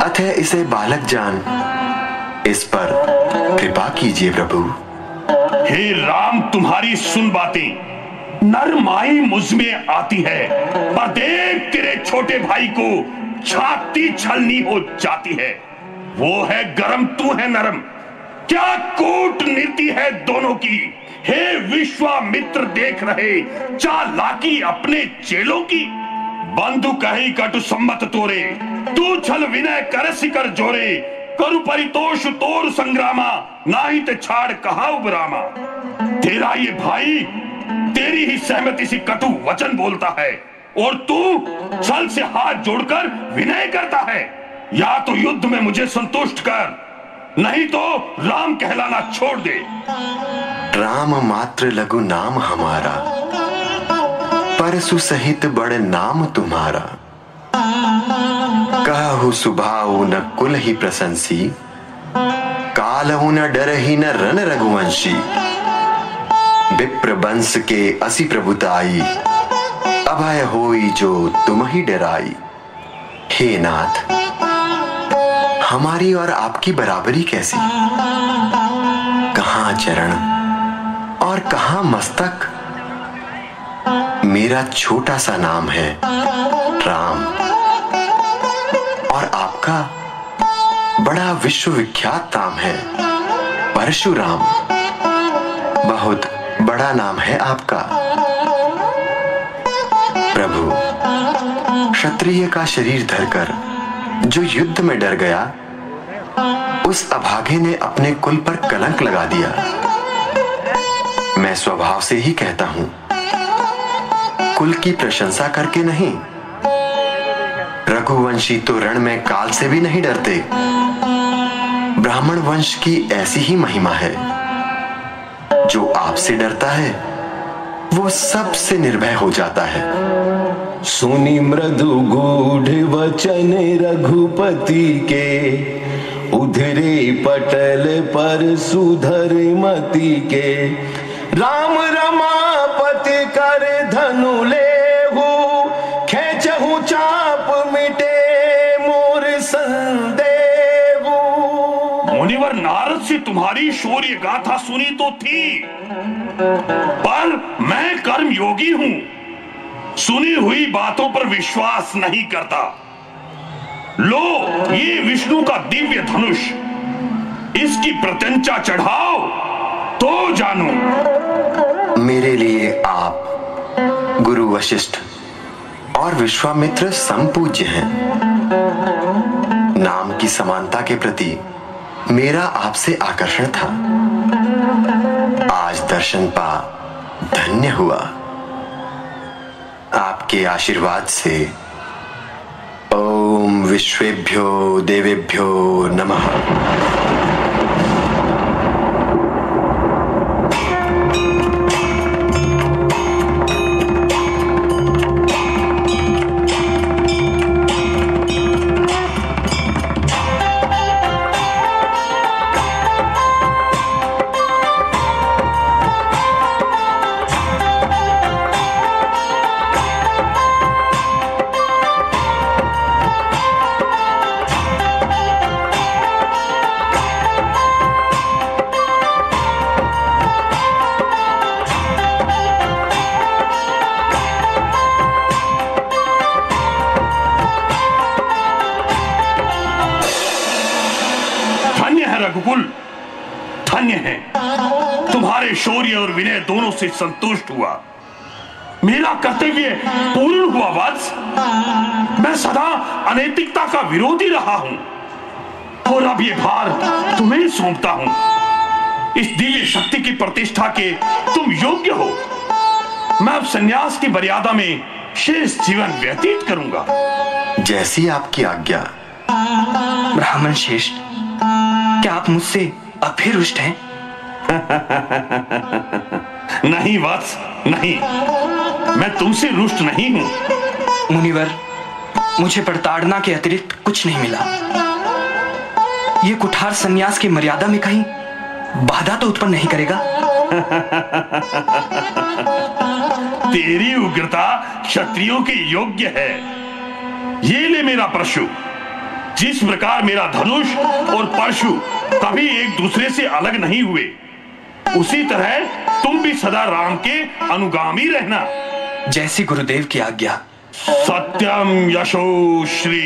अतः इसे बालक जान इस पर कृपा कीजिए प्रभु। हे राम, तुम्हारी सुन बातें। नरमाई मुझ में आती है, पर देख तेरे छोटे भाई को छाती छलनी हो जाती है। वो है गरम, तू है नरम। क्या कूटनीति है दोनों की। हे विश्वामित्र, देख रहे चालाकी अपने चेलों की। बंधु कही कटु सम्मत तोरे, तू छल विनय कर सिकर जोरे। करु परितोष तोर संग्रामा, नाही ते छाड़ कहा उबरामा। तेरा ये भाई तेरी ही सहमति से कटु वचन बोलता है और तू छल से हाथ जोड़कर विनय करता है। या तो युद्ध में मुझे संतुष्ट कर नहीं तो राम कहलाना छोड़ दे। राम मात्र लघु नाम हमारा, परसु सहित बड़ नाम तुम्हारा। कहु सुभाऊ न कुल ही प्रशंसी, कालहु न डर ही न रन रघुवंशी। विप्र वंश के असी प्रभुताई, अभय होई जो तुम ही डराई। हे नाथ, हमारी और आपकी बराबरी कैसी? कहां चरण और कहां मस्तक। मेरा छोटा सा नाम है राम, और आपका बड़ा विश्वविख्यात नाम है परशुराम। बहुत बड़ा नाम है आपका। प्रभु, क्षत्रिय का शरीर धरकर जो युद्ध में डर गया, उस अभागे ने अपने कुल पर कलंक लगा दिया। मैं स्वभाव से ही कहता हूं, कुल की प्रशंसा करके नहीं। रघुवंशी तो रण में काल से भी नहीं डरते। ब्राह्मण वंश की ऐसी ही महिमा है। जो आपसे डरता है वो सबसे निर्भय हो जाता है। सुनी मृदु गूढ़ वचन रघुपति के, उधरे पटल पर सुधर मति के। राम रमापति कर धनु लेहु, खेचहु चाप मिटे मोर संदेहु। मुनिवर नारद से तुम्हारी शौर्य गाथा सुनी तो थी, पर मैं कर्म योगी हूं, सुनी हुई बातों पर विश्वास नहीं करता। लो, ये विष्णु का दिव्य धनुष, इसकी प्रत्यंचा चढ़ाओ तो जानू। मेरे लिए आप गुरु वशिष्ठ और विश्वामित्र समपूज्य हैं। नाम की समानता के प्रति मेरा आपसे आकर्षण था। आज दर्शन पा धन्य हुआ। आपके आशीर्वाद से ओम विश्वेभ्यो देवेभ्यो नमः। रघुकुल धन्य है। तुम्हारे शौर्य और विनय दोनों से संतुष्ट हुआ। मेरा कर्तव्य पूर्ण हुआ वत्स। मैं सदा अनैतिकता का विरोधी रहा हूं, और अब ये भार तुम्हें सौंपता हूं। इस दिव्य शक्ति की प्रतिष्ठा के तुम योग्य हो। मैं अब संन्यास की मर्यादा में शेष जीवन व्यतीत करूंगा। जैसी आपकी आज्ञा। ब्राह्मण श्रेष्ठ, क्या आप मुझसे अब भी रुष्ट हैं? नहीं वत्स, नहीं, मैं तुमसे रुष्ट नहीं हूं। मुनिवर, मुझे प्रताड़ना के अतिरिक्त कुछ नहीं मिला। ये कुठार सन्यास की मर्यादा में कहीं बाधा तो उत्पन्न नहीं करेगा? तेरी उग्रता क्षत्रियों के योग्य है। ये ले मेरा परशु। जिस प्रकार मेरा धनुष और परशु कभी एक दूसरे से अलग नहीं हुए, उसी तरह तुम भी सदा राम के अनुगामी रहना। जैसी गुरुदेव की आज्ञा। सत्यम यशो श्री।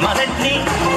Madani